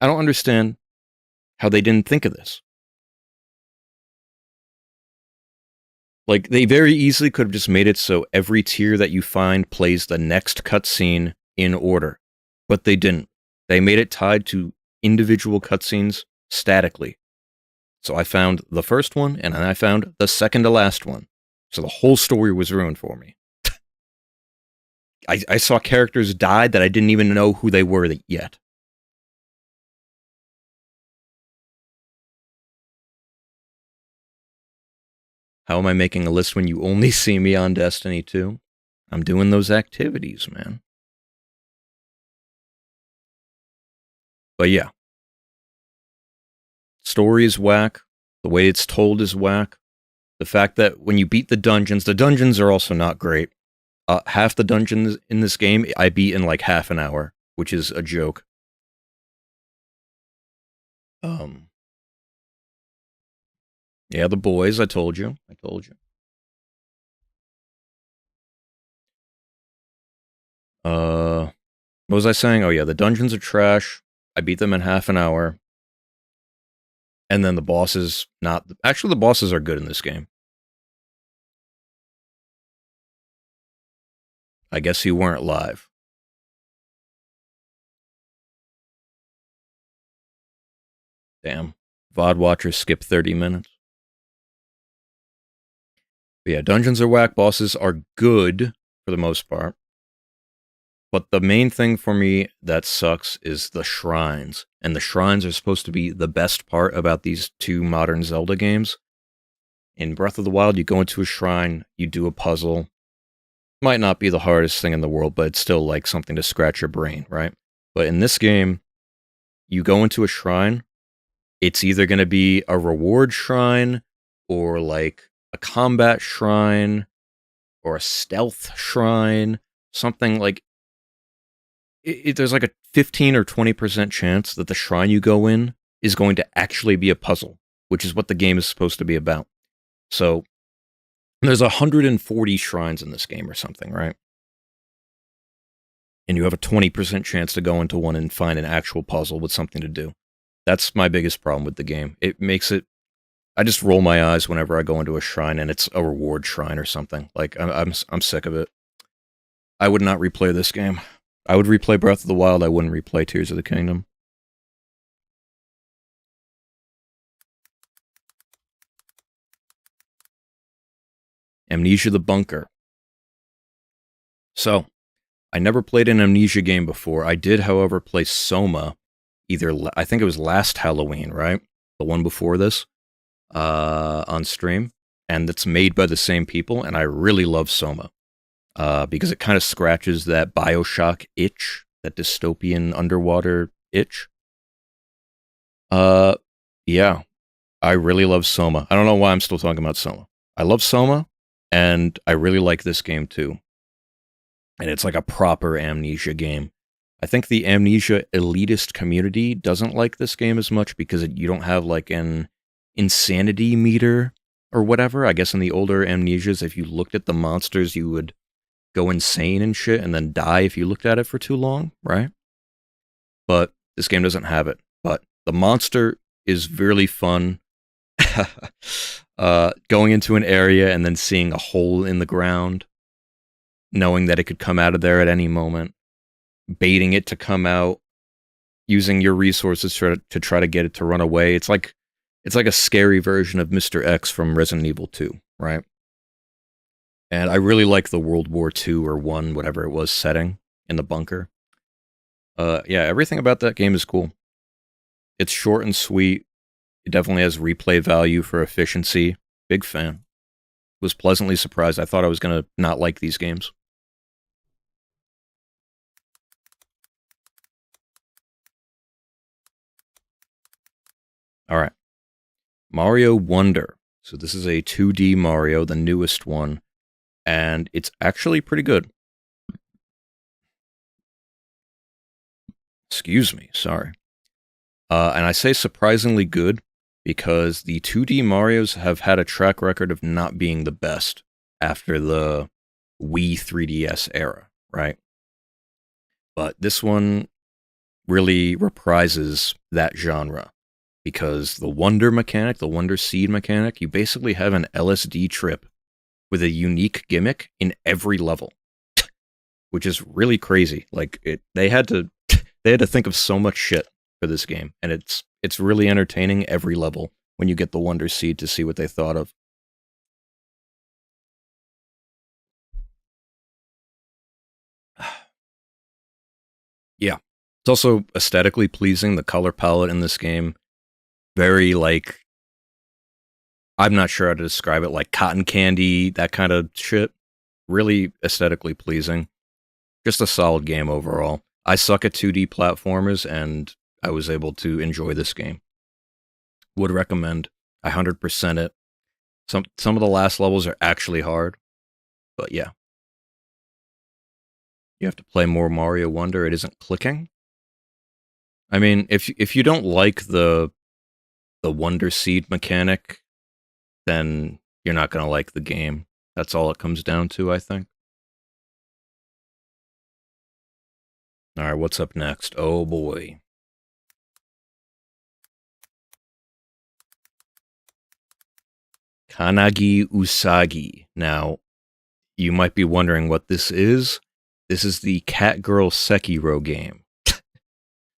don't understand how they didn't think of this. Like, they very easily could have just made it so every tier that you find plays the next cutscene in order. But they didn't. They made it tied to individual cutscenes statically. So I found the first one, and then I found the second to last one. So the whole story was ruined for me. I saw characters die that I didn't even know who they were yet. How am I making a list when you only see me on Destiny 2? I'm doing those activities, man. But yeah. Story is whack. The way it's told is whack. The fact that when you beat the dungeons are also not great. Half the dungeons in this game I beat in like half an hour, which is a joke. Yeah, the boys, I told you. What was I saying? Oh yeah, the dungeons are trash. I beat them in half an hour. And then the bosses, actually the bosses are good in this game. I guess you weren't live. Damn. VOD watchers skip 30 minutes. But yeah, dungeons are whack, bosses are good for the most part. But the main thing for me that sucks is the shrines. And the shrines are supposed to be the best part about these two modern Zelda games. In Breath of the Wild, you go into a shrine, you do a puzzle. Might not be the hardest thing in the world, but it's still like something to scratch your brain, right? But in this game, you go into a shrine, it's either going to be a reward shrine, or like a combat shrine, or a stealth shrine, something like... there's like a 15 or 20% chance that the shrine you go in is going to actually be a puzzle, which is what the game is supposed to be about. So, there's 140 shrines in this game or something, right? And you have a 20% chance to go into one and find an actual puzzle with something to do. That's my biggest problem with the game. It makes it... I just roll my eyes whenever I go into a shrine and it's a reward shrine or something. Like, I'm sick of it. I would not replay this game. I would replay Breath of the Wild. I wouldn't replay Tears of the Kingdom. Amnesia the Bunker. So, I never played an Amnesia game before. I did, however, play Soma. I think it was last Halloween, right? The one before this, on stream, and it's made by the same people. And I really love Soma because it kind of scratches that Bioshock itch, that dystopian underwater itch. Uh, yeah, I really love Soma. I don't know why I'm still talking about Soma. I love Soma, and I really like this game too. And it's like a proper Amnesia game. I think the Amnesia elitist community doesn't like this game as much because you don't have like an insanity meter or whatever. I guess in the older Amnesias, if you looked at the monsters, you would go insane and shit and then die if you looked at it for too long, right? But this game doesn't have it. But the monster is really fun. Going into an area and then seeing a hole in the ground, knowing that it could come out of there at any moment, baiting it to come out, using your resources to try to get it to run away. It's like a scary version of Mr. X from Resident Evil 2, right? And I really like the World War II or 1, whatever it was, setting in the bunker. Yeah, everything about that game is cool. It's short and sweet. It definitely has replay value for efficiency. Big fan. Was pleasantly surprised. I thought I was going to not like these games. All right. Mario Wonder. So this is a 2D Mario, the newest one, and it's actually pretty good. Excuse me, sorry. And I say surprisingly good because the 2D Marios have had a track record of not being the best after the Wii 3DS era, right? But this one really reprises that genre because the Wonder mechanic, the Wonder Seed mechanic, you basically have an LSD trip with a unique gimmick in every level, which is really crazy. Like they had to they had to think of so much shit for this game, and it's really entertaining every level when you get the Wonder Seed to see what they thought of. Yeah, it's also aesthetically pleasing. The color palette in this game, very like I'm not sure how to describe it, like cotton candy, that kind of shit. Really aesthetically pleasing. Just a solid game overall. I suck at 2D platformers, and I was able to enjoy this game. Would recommend. I 100% it. Some of the last levels are actually hard, but yeah, you have to play more Mario Wonder. It isn't clicking. I mean, if you don't like the Wonder Seed mechanic, then you're not gonna like the game. That's all it comes down to, I think. All right, what's up next? Oh boy. Kanagi Usagi. Now, you might be wondering what this is. This is the Cat Girl Sekiro game,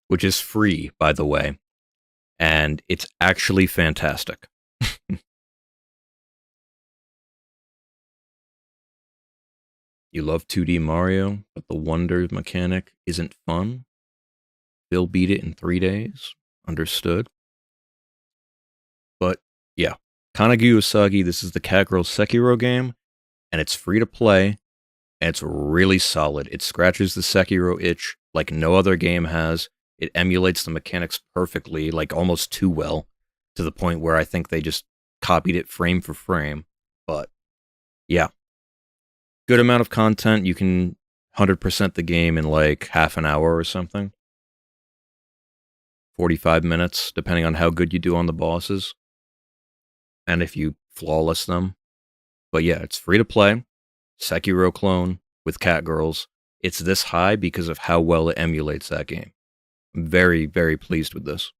which is free, by the way, and it's actually fantastic. You love 2D Mario, but the Wonder mechanic isn't fun. They'll beat it in 3 days. Understood. But yeah, Kanagi Usagi, this is the Cat Girl Sekiro game, and it's free to play, and it's really solid. It scratches the Sekiro itch like no other game has. It emulates the mechanics perfectly, like almost too well, to the point where I think they just copied it frame for frame. But yeah, good amount of content. You can 100% the game in like half an hour or something. 45 minutes, depending on how good you do on the bosses and if you flawless them. But yeah, it's free to play. Sekiro clone with cat girls. It's this high because of how well it emulates that game. I'm very, very pleased with this.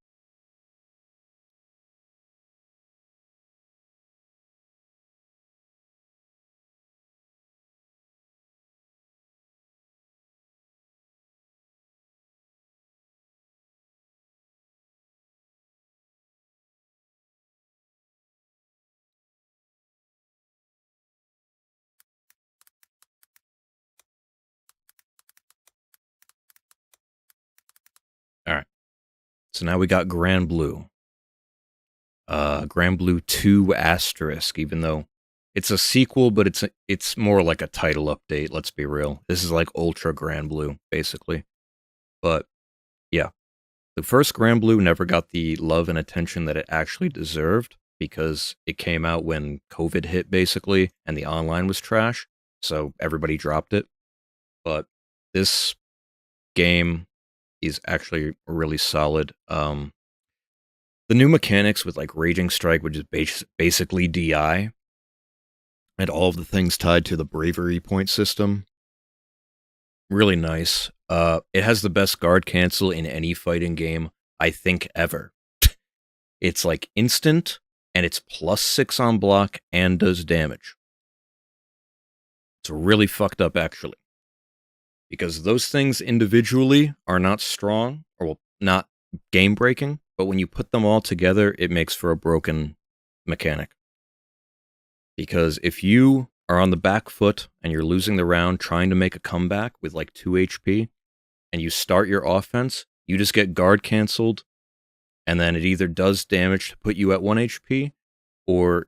So now we got Grand Blue. Grand Blue 2 asterisk, even though it's a sequel, but it's more like a title update, let's be real. This is like Ultra Grand Blue, basically. But yeah, the first Grand Blue never got the love and attention that it actually deserved because it came out when COVID hit, basically, and the online was trash, so everybody dropped it. But this game is actually really solid. The new mechanics with like Raging Strike, which is basically DI, and all of the things tied to the bravery point system, really nice. It has the best guard cancel in any fighting game, I think, ever. It's like instant, and it's +6 on block and does damage. It's really fucked up, actually. Because those things individually are not strong, or well, not game-breaking, but when you put them all together, it makes for a broken mechanic. Because if you are on the back foot and you're losing the round trying to make a comeback with like 2 HP, and you start your offense, you just get guard canceled, and then it either does damage to put you at 1 HP, or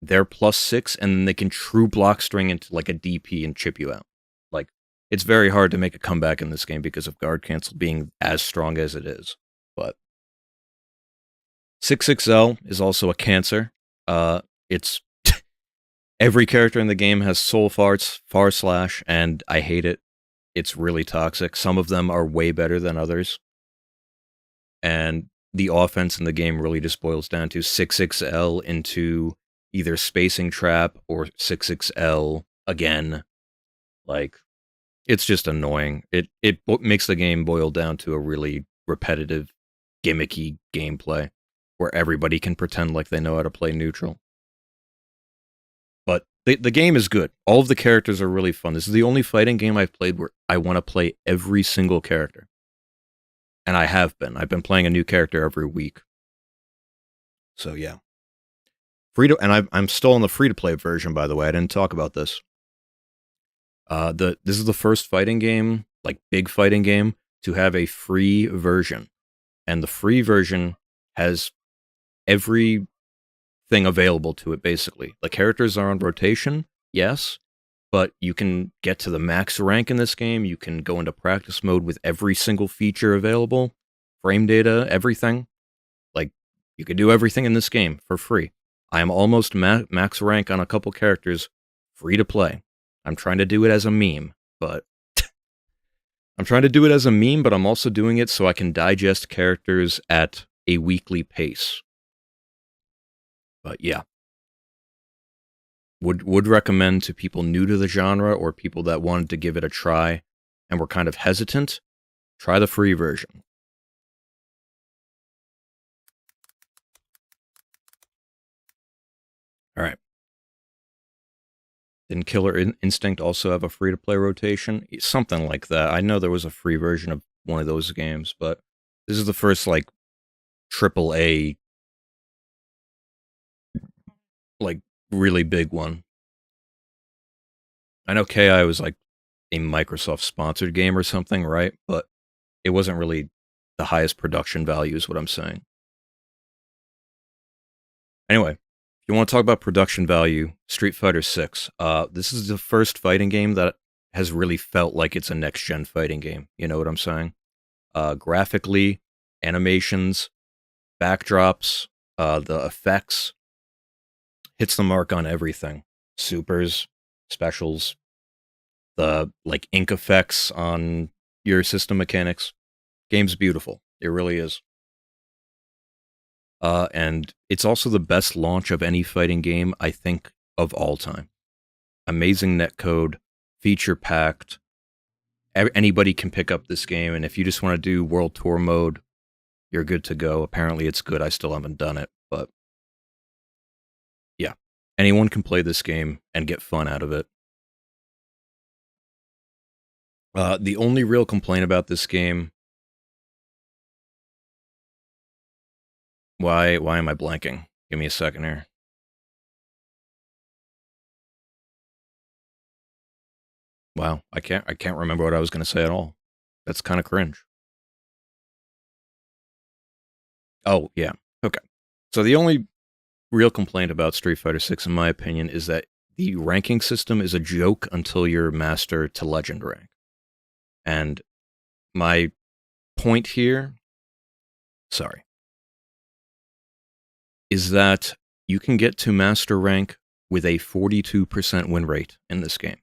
they're +6, and then they can true block string into like a DP and chip you out. Like, it's very hard to make a comeback in this game because of guard cancel being as strong as it is. But 6XL is also a cancer. It's every character in the game has soul farts, far slash, and I hate it. It's really toxic. Some of them are way better than others. And the offense in the game really just boils down to 6XL into either Spacing Trap or 6XL again. Like, it's just annoying. It makes the game boil down to a really repetitive, gimmicky gameplay where everybody can pretend like they know how to play neutral. But the game is good. All of the characters are really fun. This is the only fighting game I've played where I want to play every single character. And I have been. I've been playing a new character every week. So yeah. I'm still on the free-to-play version, by the way. I didn't talk about this. This is the first fighting game, like big fighting game, to have a free version. And the free version has everything available to it, basically. The characters are on rotation, yes, but you can get to the max rank in this game. You can go into practice mode with every single feature available, frame data, everything. Like, you can do everything in this game for free. I am almost max rank on a couple characters, free to play. I'm trying to do it as a meme, but I'm also doing it so I can digest characters at a weekly pace. But yeah. Would recommend to people new to the genre or people that wanted to give it a try and were kind of hesitant, try the free version. All right. Didn't Killer Instinct also have a free-to-play rotation? Something like that. I know there was a free version of one of those games, but this is the first, like, AAA, like, really big one. I know KI was, like, a Microsoft-sponsored game or something, right? But it wasn't really the highest production value is what I'm saying. Anyway, if you want to talk about production value, Street Fighter 6. This is the first fighting game that has really felt like it's a next-gen fighting game. You know what I'm saying? Graphically, animations, backdrops, the effects, hits the mark on everything. Supers, specials, the like ink effects on your system mechanics. Game's beautiful. It really is. And it's also the best launch of any fighting game, I think, of all time. Amazing netcode, feature-packed. Anybody can pick up this game, and if you just want to do World Tour mode, you're good to go. Apparently it's good. I still haven't done it, but yeah. Anyone can play this game and get fun out of it. The only real complaint about this game... Why am I blanking? Give me a second here. Wow, I can't remember what I was going to say at all. That's kind of cringe. Oh, yeah. Okay. So the only real complaint about Street Fighter 6, in my opinion, is that the ranking system is a joke until you're master to legend rank. And my point here, sorry, is that you can get to master rank with a 42% win rate in this game.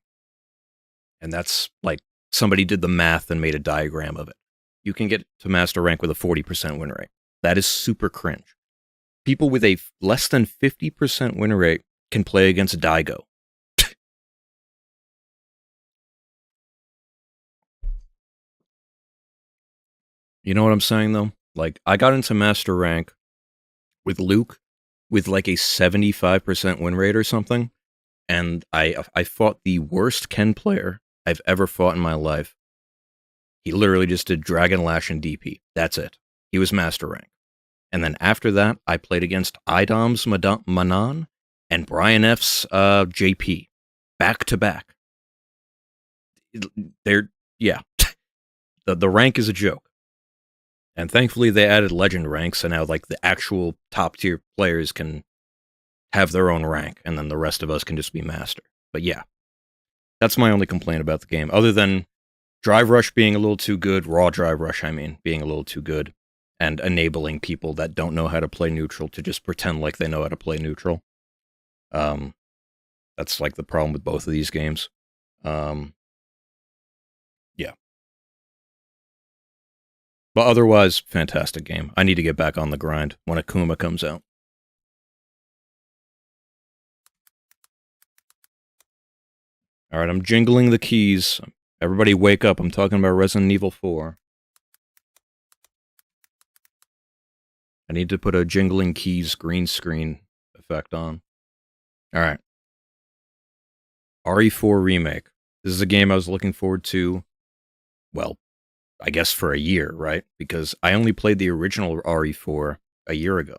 And that's like somebody did the math and made a diagram of it. You can get to master rank with a 40% win rate. That is super cringe. People with a less than 50% win rate can play against Daigo. You know what I'm saying, though? Like, I got into master rank with Luke with like a 75% win rate or something, and I fought the worst Ken player I've ever fought in my life. He literally just did Dragon Lash and DP. That's it. He was master rank. And then after that, I played against IDOM's Manan and Brian F's JP. Back to back. They're, yeah. The rank is a joke. And thankfully they added legend ranks, so now like the actual top tier players can have their own rank, and then the rest of us can just be master. But yeah, that's my only complaint about the game, other than Drive Rush being a little too good, Raw Drive Rush, I mean, being a little too good, and enabling people that don't know how to play neutral to just pretend like they know how to play neutral. That's like the problem with both of these games. Yeah. But otherwise, fantastic game. I need to get back on the grind when Akuma comes out. All right, I'm jingling the keys. Everybody wake up. I'm talking about Resident Evil 4. I need to put a jingling keys green screen effect on. All right. RE4 Remake. This is a game I was looking forward to, well, I guess for a year, right? Because I only played the original RE4 a year ago.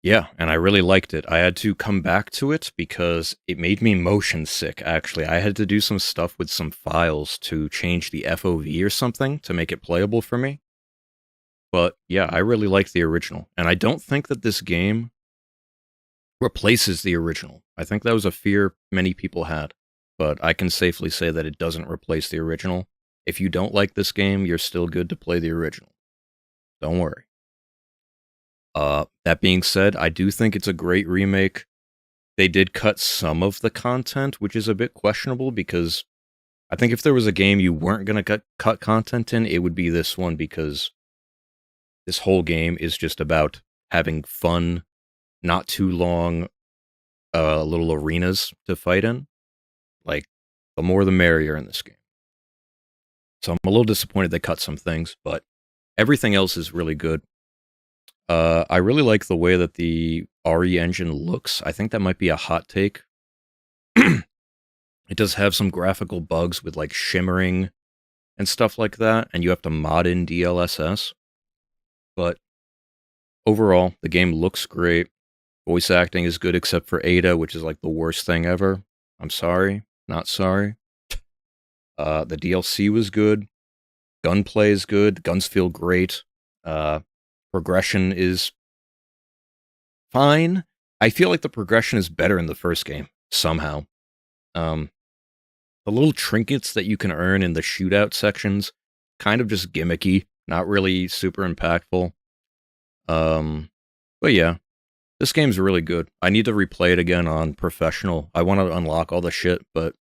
Yeah, and I really liked it. I had to come back to it because it made me motion sick, actually. I had to do some stuff with some files to change the FOV or something to make it playable for me. But yeah, I really liked the original. And I don't think that this game replaces the original. I think that was a fear many people had. But I can safely say that it doesn't replace the original. If you don't like this game, you're still good to play the original. Don't worry. That being said, I do think it's a great remake. They did cut some of the content, which is a bit questionable because I think if there was a game you weren't going to cut content in, it would be this one because this whole game is just about having fun, not too long, little arenas to fight in. Like, the more the merrier in this game. So I'm a little disappointed they cut some things, but everything else is really good. I really like the way that the RE engine looks. I think that might be a hot take. It does have some graphical bugs with like shimmering and stuff like that, and you have to mod in DLSS. But overall, the game looks great. Voice acting is good except for Ada, which is like the worst thing ever. I'm sorry, not sorry. The DLC was good. Gunplay is good. Guns feel great. Progression is fine. I feel like the progression is better in the first game, somehow. The little trinkets that you can earn in the shootout sections, kind of just gimmicky, not really super impactful. But yeah, this game's really good. I need to replay it again on professional. I want to unlock all the shit, but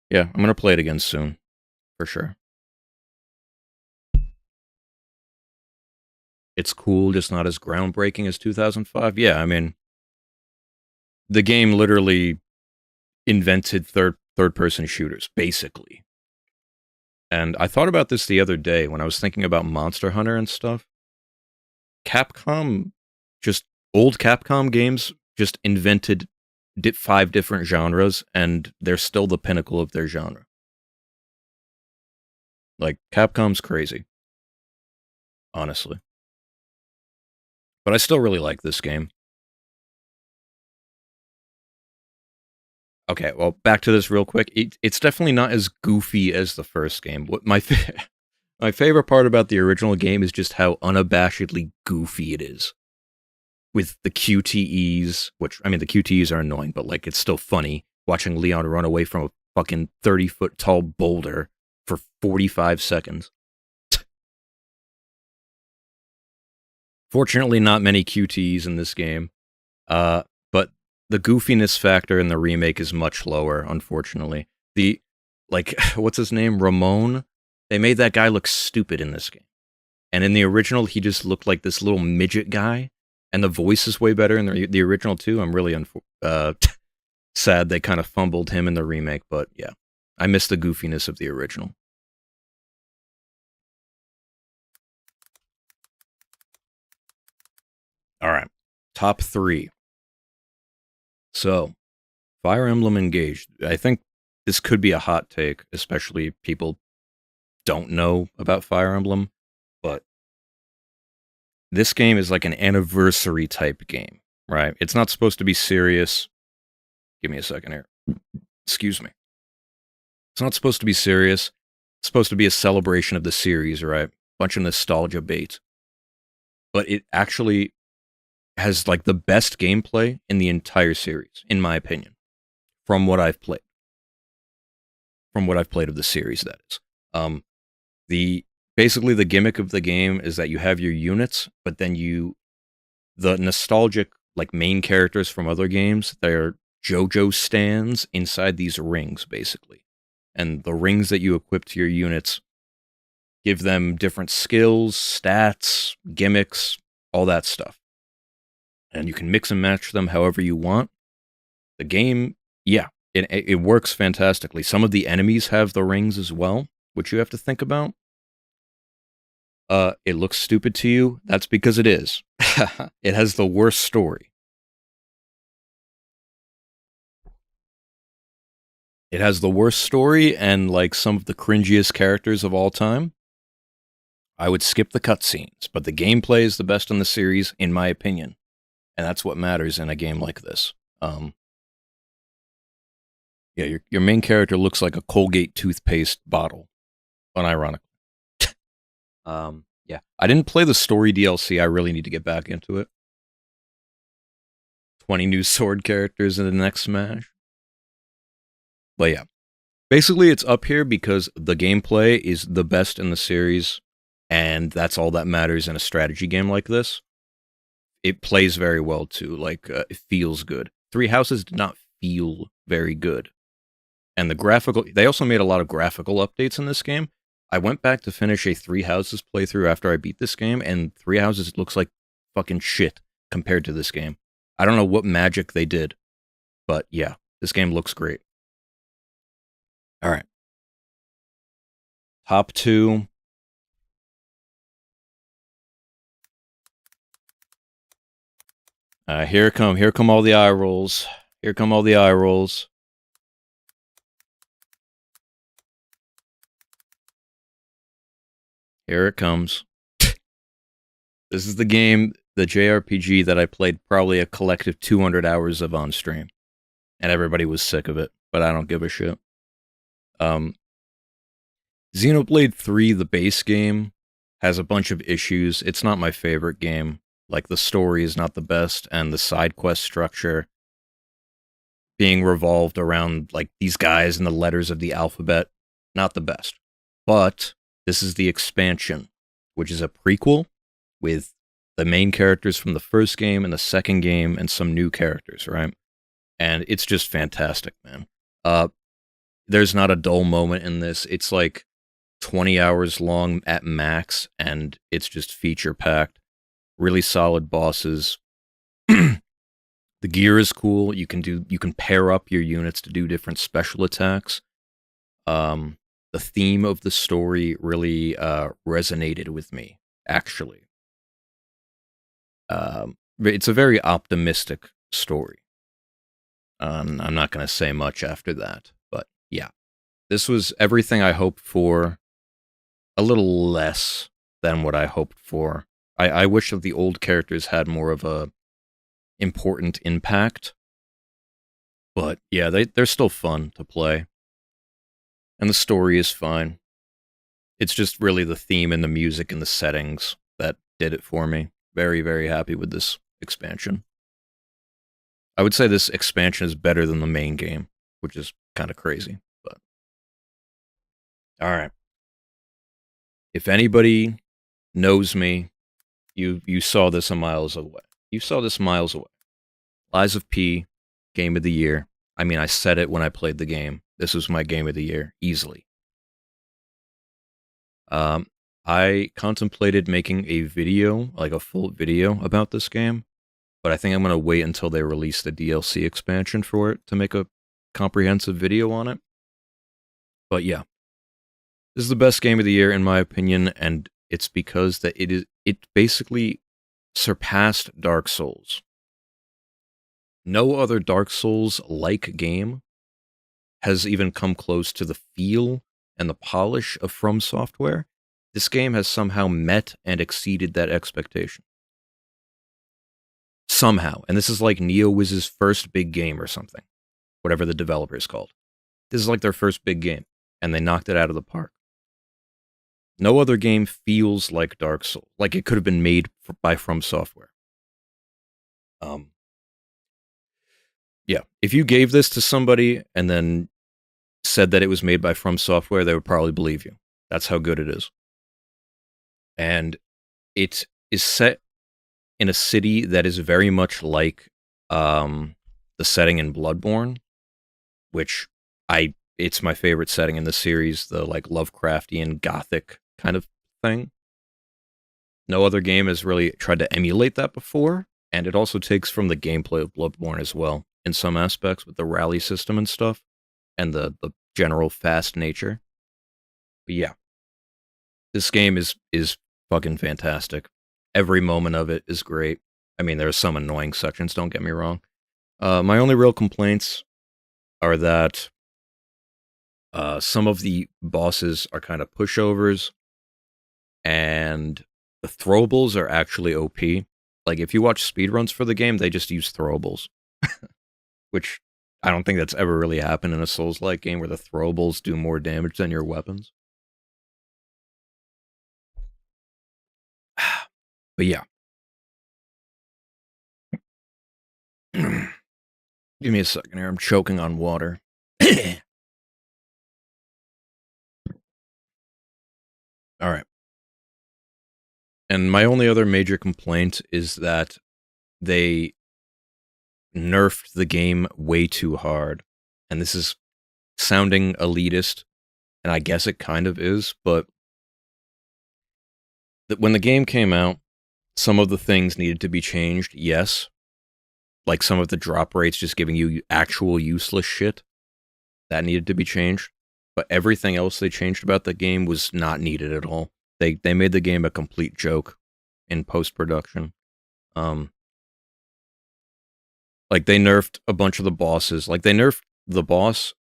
yeah, I'm gonna play it again soon, for sure. It's cool, just not as groundbreaking as 2005. Yeah, I mean, the game literally invented third person shooters, basically. And I thought about this the other day when I was thinking about Monster Hunter and stuff. Capcom, just old Capcom games, just invented 5 different genres, and they're still the pinnacle of their genre. Like, Capcom's crazy, honestly. But I still really like this game. Okay, well, back to this real quick. It's definitely not as goofy as the first game. What my My favorite part about the original game is just how unabashedly goofy it is. With the QTEs, which, I mean, the QTEs are annoying, but, like, it's still funny watching Leon run away from a fucking 30-foot tall boulder for 45 seconds. Fortunately, not many QTEs in this game. But the goofiness factor in the remake is much lower, unfortunately. Like, what's his name? Ramon? They made that guy look stupid in this game. And in the original, he just looked like this little midget guy. And the voice is way better in the original, too. I'm really sad they kind of fumbled him in the remake, but yeah. I miss the goofiness of the original. All right. Top 3. So, Fire Emblem Engaged. I think this could be a hot take, especially if people don't know about Fire Emblem, but this game is like an anniversary type game, right? It's not supposed to be serious. Give me a second here. Excuse me. It's not supposed to be serious. It's supposed to be a celebration of the series, right? Bunch of nostalgia bait. But it actually has like the best gameplay in the entire series, in my opinion, from what I've played. From what I've played of the series, that is. Basically the gimmick of the game is that you have your units, but then the nostalgic like main characters from other games, they're JoJo stands inside these rings, basically. And the rings that you equip to your units give them different skills, stats, gimmicks, all that stuff. And you can mix and match them however you want. The game, yeah, it works fantastically. Some of the enemies have the rings as well, which you have to think about. It looks stupid to you. That's because it is. It has the worst story. It has the worst story and like some of the cringiest characters of all time. I would skip the cutscenes, but the gameplay is the best in the series, in my opinion. And that's what matters in a game like this. Yeah, your main character looks like a Colgate toothpaste bottle, unironically. Yeah, I didn't play the story DLC. I really need to get back into it. 20 new sword characters in the next Smash. But yeah, basically it's up here because the gameplay is the best in the series, and that's all that matters in a strategy game like this. It plays very well too, like it feels good. Three Houses did not feel very good. And they also made a lot of graphical updates in this game. I went back to finish a Three Houses playthrough after I beat this game, and Three Houses looks like fucking shit compared to this game. I don't know what magic they did, but yeah, this game looks great. All right. Top 2. Here come all the eye rolls. Here come all the eye rolls. Here it comes. This is the game, the JRPG that I played probably a collective 200 hours of on stream. And everybody was sick of it, but I don't give a shit. Xenoblade 3, the base game, has a bunch of issues. It's not my favorite game. Like, the story is not the best, and the side quest structure being revolved around, like, these guys and the letters of the alphabet, not the best. But this is the expansion, which is a prequel with the main characters from the first game and the second game and some new characters, right? And it's just fantastic, man. There's not a dull moment in this. It's like 20 hours long at max, and it's just feature-packed. Really solid bosses. The gear is cool. You can pair up your units to do different special attacks. The theme of the story really resonated with me, actually. It's a very optimistic story. I'm not going to say much after that, but yeah. This was everything I hoped for, a little less than what I hoped for. I wish that the old characters had more of a important impact. But yeah, they're still fun to play. And the story is fine. It's just really the theme and the music and the settings that did it for me. Very, very happy with this expansion. I would say this expansion is better than the main game, which is kind of crazy. But all right, if anybody knows me, you saw this a miles away. You saw this miles away. Lies of P, game of the year. I mean, I said it when I played the game. This was my game of the year, easily. I contemplated making a video, like a full video about this game, but I think I'm going to wait until they release the DLC expansion for it to make a comprehensive video on it. But yeah, this is the best game of the year in my opinion, and it's because that it basically surpassed Dark Souls. No other Dark Souls-like game has even come close to the feel and the polish of From Software. This game has somehow met and exceeded that expectation. Somehow. And this is like NeoWiz's first big game or something. Whatever the developer is called. This is like their first big game. And they knocked it out of the park. No other game feels like Dark Souls. Like it could have been made by From Software. Yeah. If you gave this to somebody and then said that it was made by From Software, they would probably believe you. That's how good it is. And it is set in a city that is very much like the setting in Bloodborne, which it's my favorite setting in the series, the like Lovecraftian gothic kind of thing. No other game has really tried to emulate that before, and it also takes from the gameplay of Bloodborne as well, in some aspects with the rally system and stuff, and the general fast nature. But yeah, this game is fucking fantastic. Every moment of it is great. I mean, there are some annoying sections, don't get me wrong. My only real complaints are that some of the bosses are kind of pushovers, and the throwables are actually OP. Like, if you watch speedruns for the game, they just use throwables. Which, I don't think that's ever really happened in a Souls-like game where the throwables do more damage than your weapons. But yeah. Give me a second here. I'm choking on water. All right. And my only other major complaint is that they nerfed the game way too hard. And this is sounding elitist, and I guess it kind of is, but when the game came out, some of the things needed to be changed, yes. Like some of the drop rates just giving you actual useless shit. That needed to be changed. But everything else they changed about the game was not needed at all. They made the game a complete joke in post-production. Like they nerfed a bunch of the bosses. Like they nerfed the boss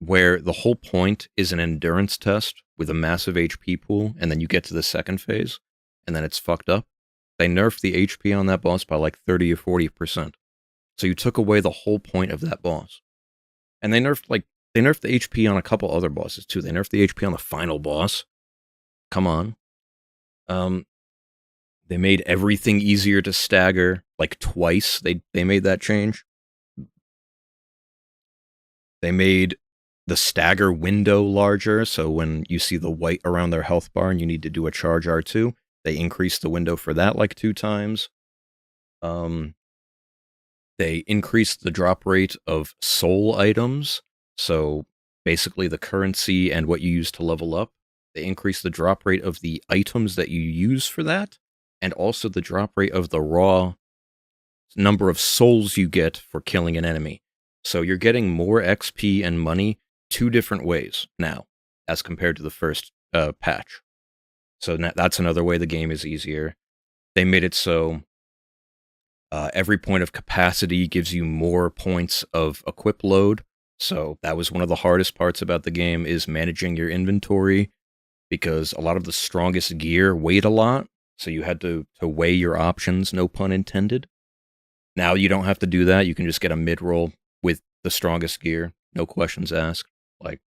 where the whole point is an endurance test with a massive HP pool, and then you get to the second phase, and then it's fucked up. They nerfed the HP on that boss by like 30 or 40%. So you took away the whole point of that boss. And they nerfed the HP on a couple other bosses too. They nerfed the HP on the final boss. Come on. They made everything easier to stagger, like twice. They made that change. They made the stagger window larger, so when you see the white around their health bar and you need to do a charge R2, they increased the window for that like 2 times. They increased the drop rate of soul items, so basically the currency and what you use to level up. They increased the drop rate of the items that you use for that, and also the drop rate of the raw number of souls you get for killing an enemy. So you're getting more XP and money 2 different ways now, as compared to the first patch. So that's another way the game is easier. They made it so every point of capacity gives you more points of equip load. So that was one of the hardest parts about the game, is managing your inventory, because a lot of the strongest gear weighed a lot. So you had to weigh your options, no pun intended. Now you don't have to do that. You can just get a mid-roll with the strongest gear, no questions asked. Like,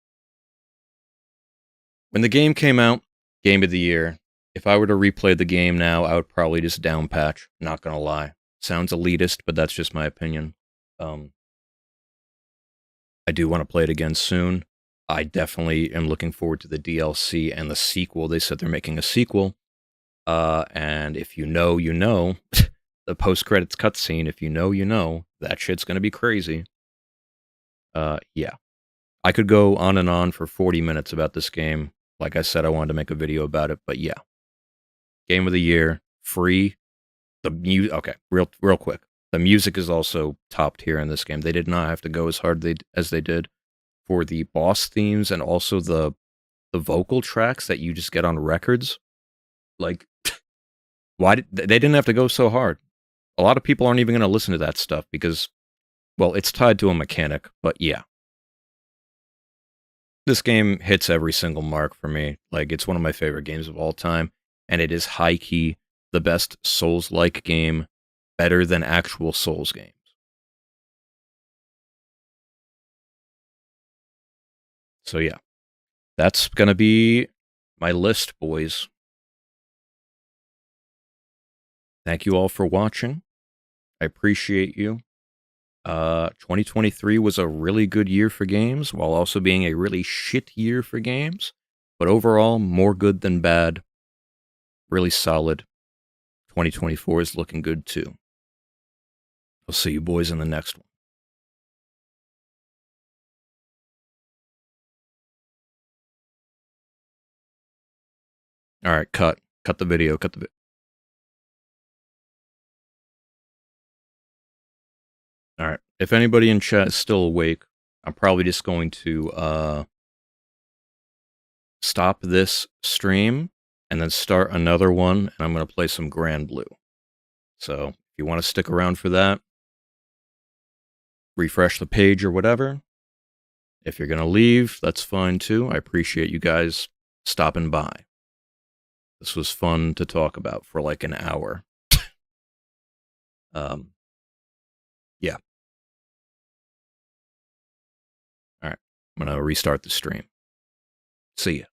When the game came out, game of the year. If I were to replay the game now, I would probably just down patch. Not gonna lie. Sounds elitist, but that's just my opinion. I do want to play it again soon. I definitely am looking forward to the DLC and the sequel. They said they're making a sequel. And if you know, you know. The post-credits cutscene, if you know, you know. That shit's gonna be crazy. Yeah. I could go on and on for 40 minutes about this game. Like I said, I wanted to make a video about it, but yeah. Game of the year, free. Okay, real quick. The music is also top tier in this game. They did not have to go as hard as they did for the boss themes and also the vocal tracks that you just get on records. Like, they didn't have to go so hard? A lot of people aren't even going to listen to that stuff because, well, it's tied to a mechanic, but yeah. This game hits every single mark for me. Like, it's one of my favorite games of all time, and it is high-key the best Souls-like game, better than actual Souls games. So yeah, that's gonna be my list, boys. Thank you all for watching. I appreciate you. 2023 was a really good year for games, while also being a really shit year for games. But overall, more good than bad. Really solid. 2024 is looking good too. I'll see you boys in the next one. All right, cut. Cut the video. Cut the video. All right. If anybody in chat is still awake, I'm probably just going to stop this stream and then start another one, and I'm going to play some Grand Blue. So if you want to stick around for that, refresh the page or whatever. If you're going to leave, that's fine too. I appreciate you guys stopping by. This was fun to talk about for like an hour. Yeah. All right. I'm going to restart the stream. See ya.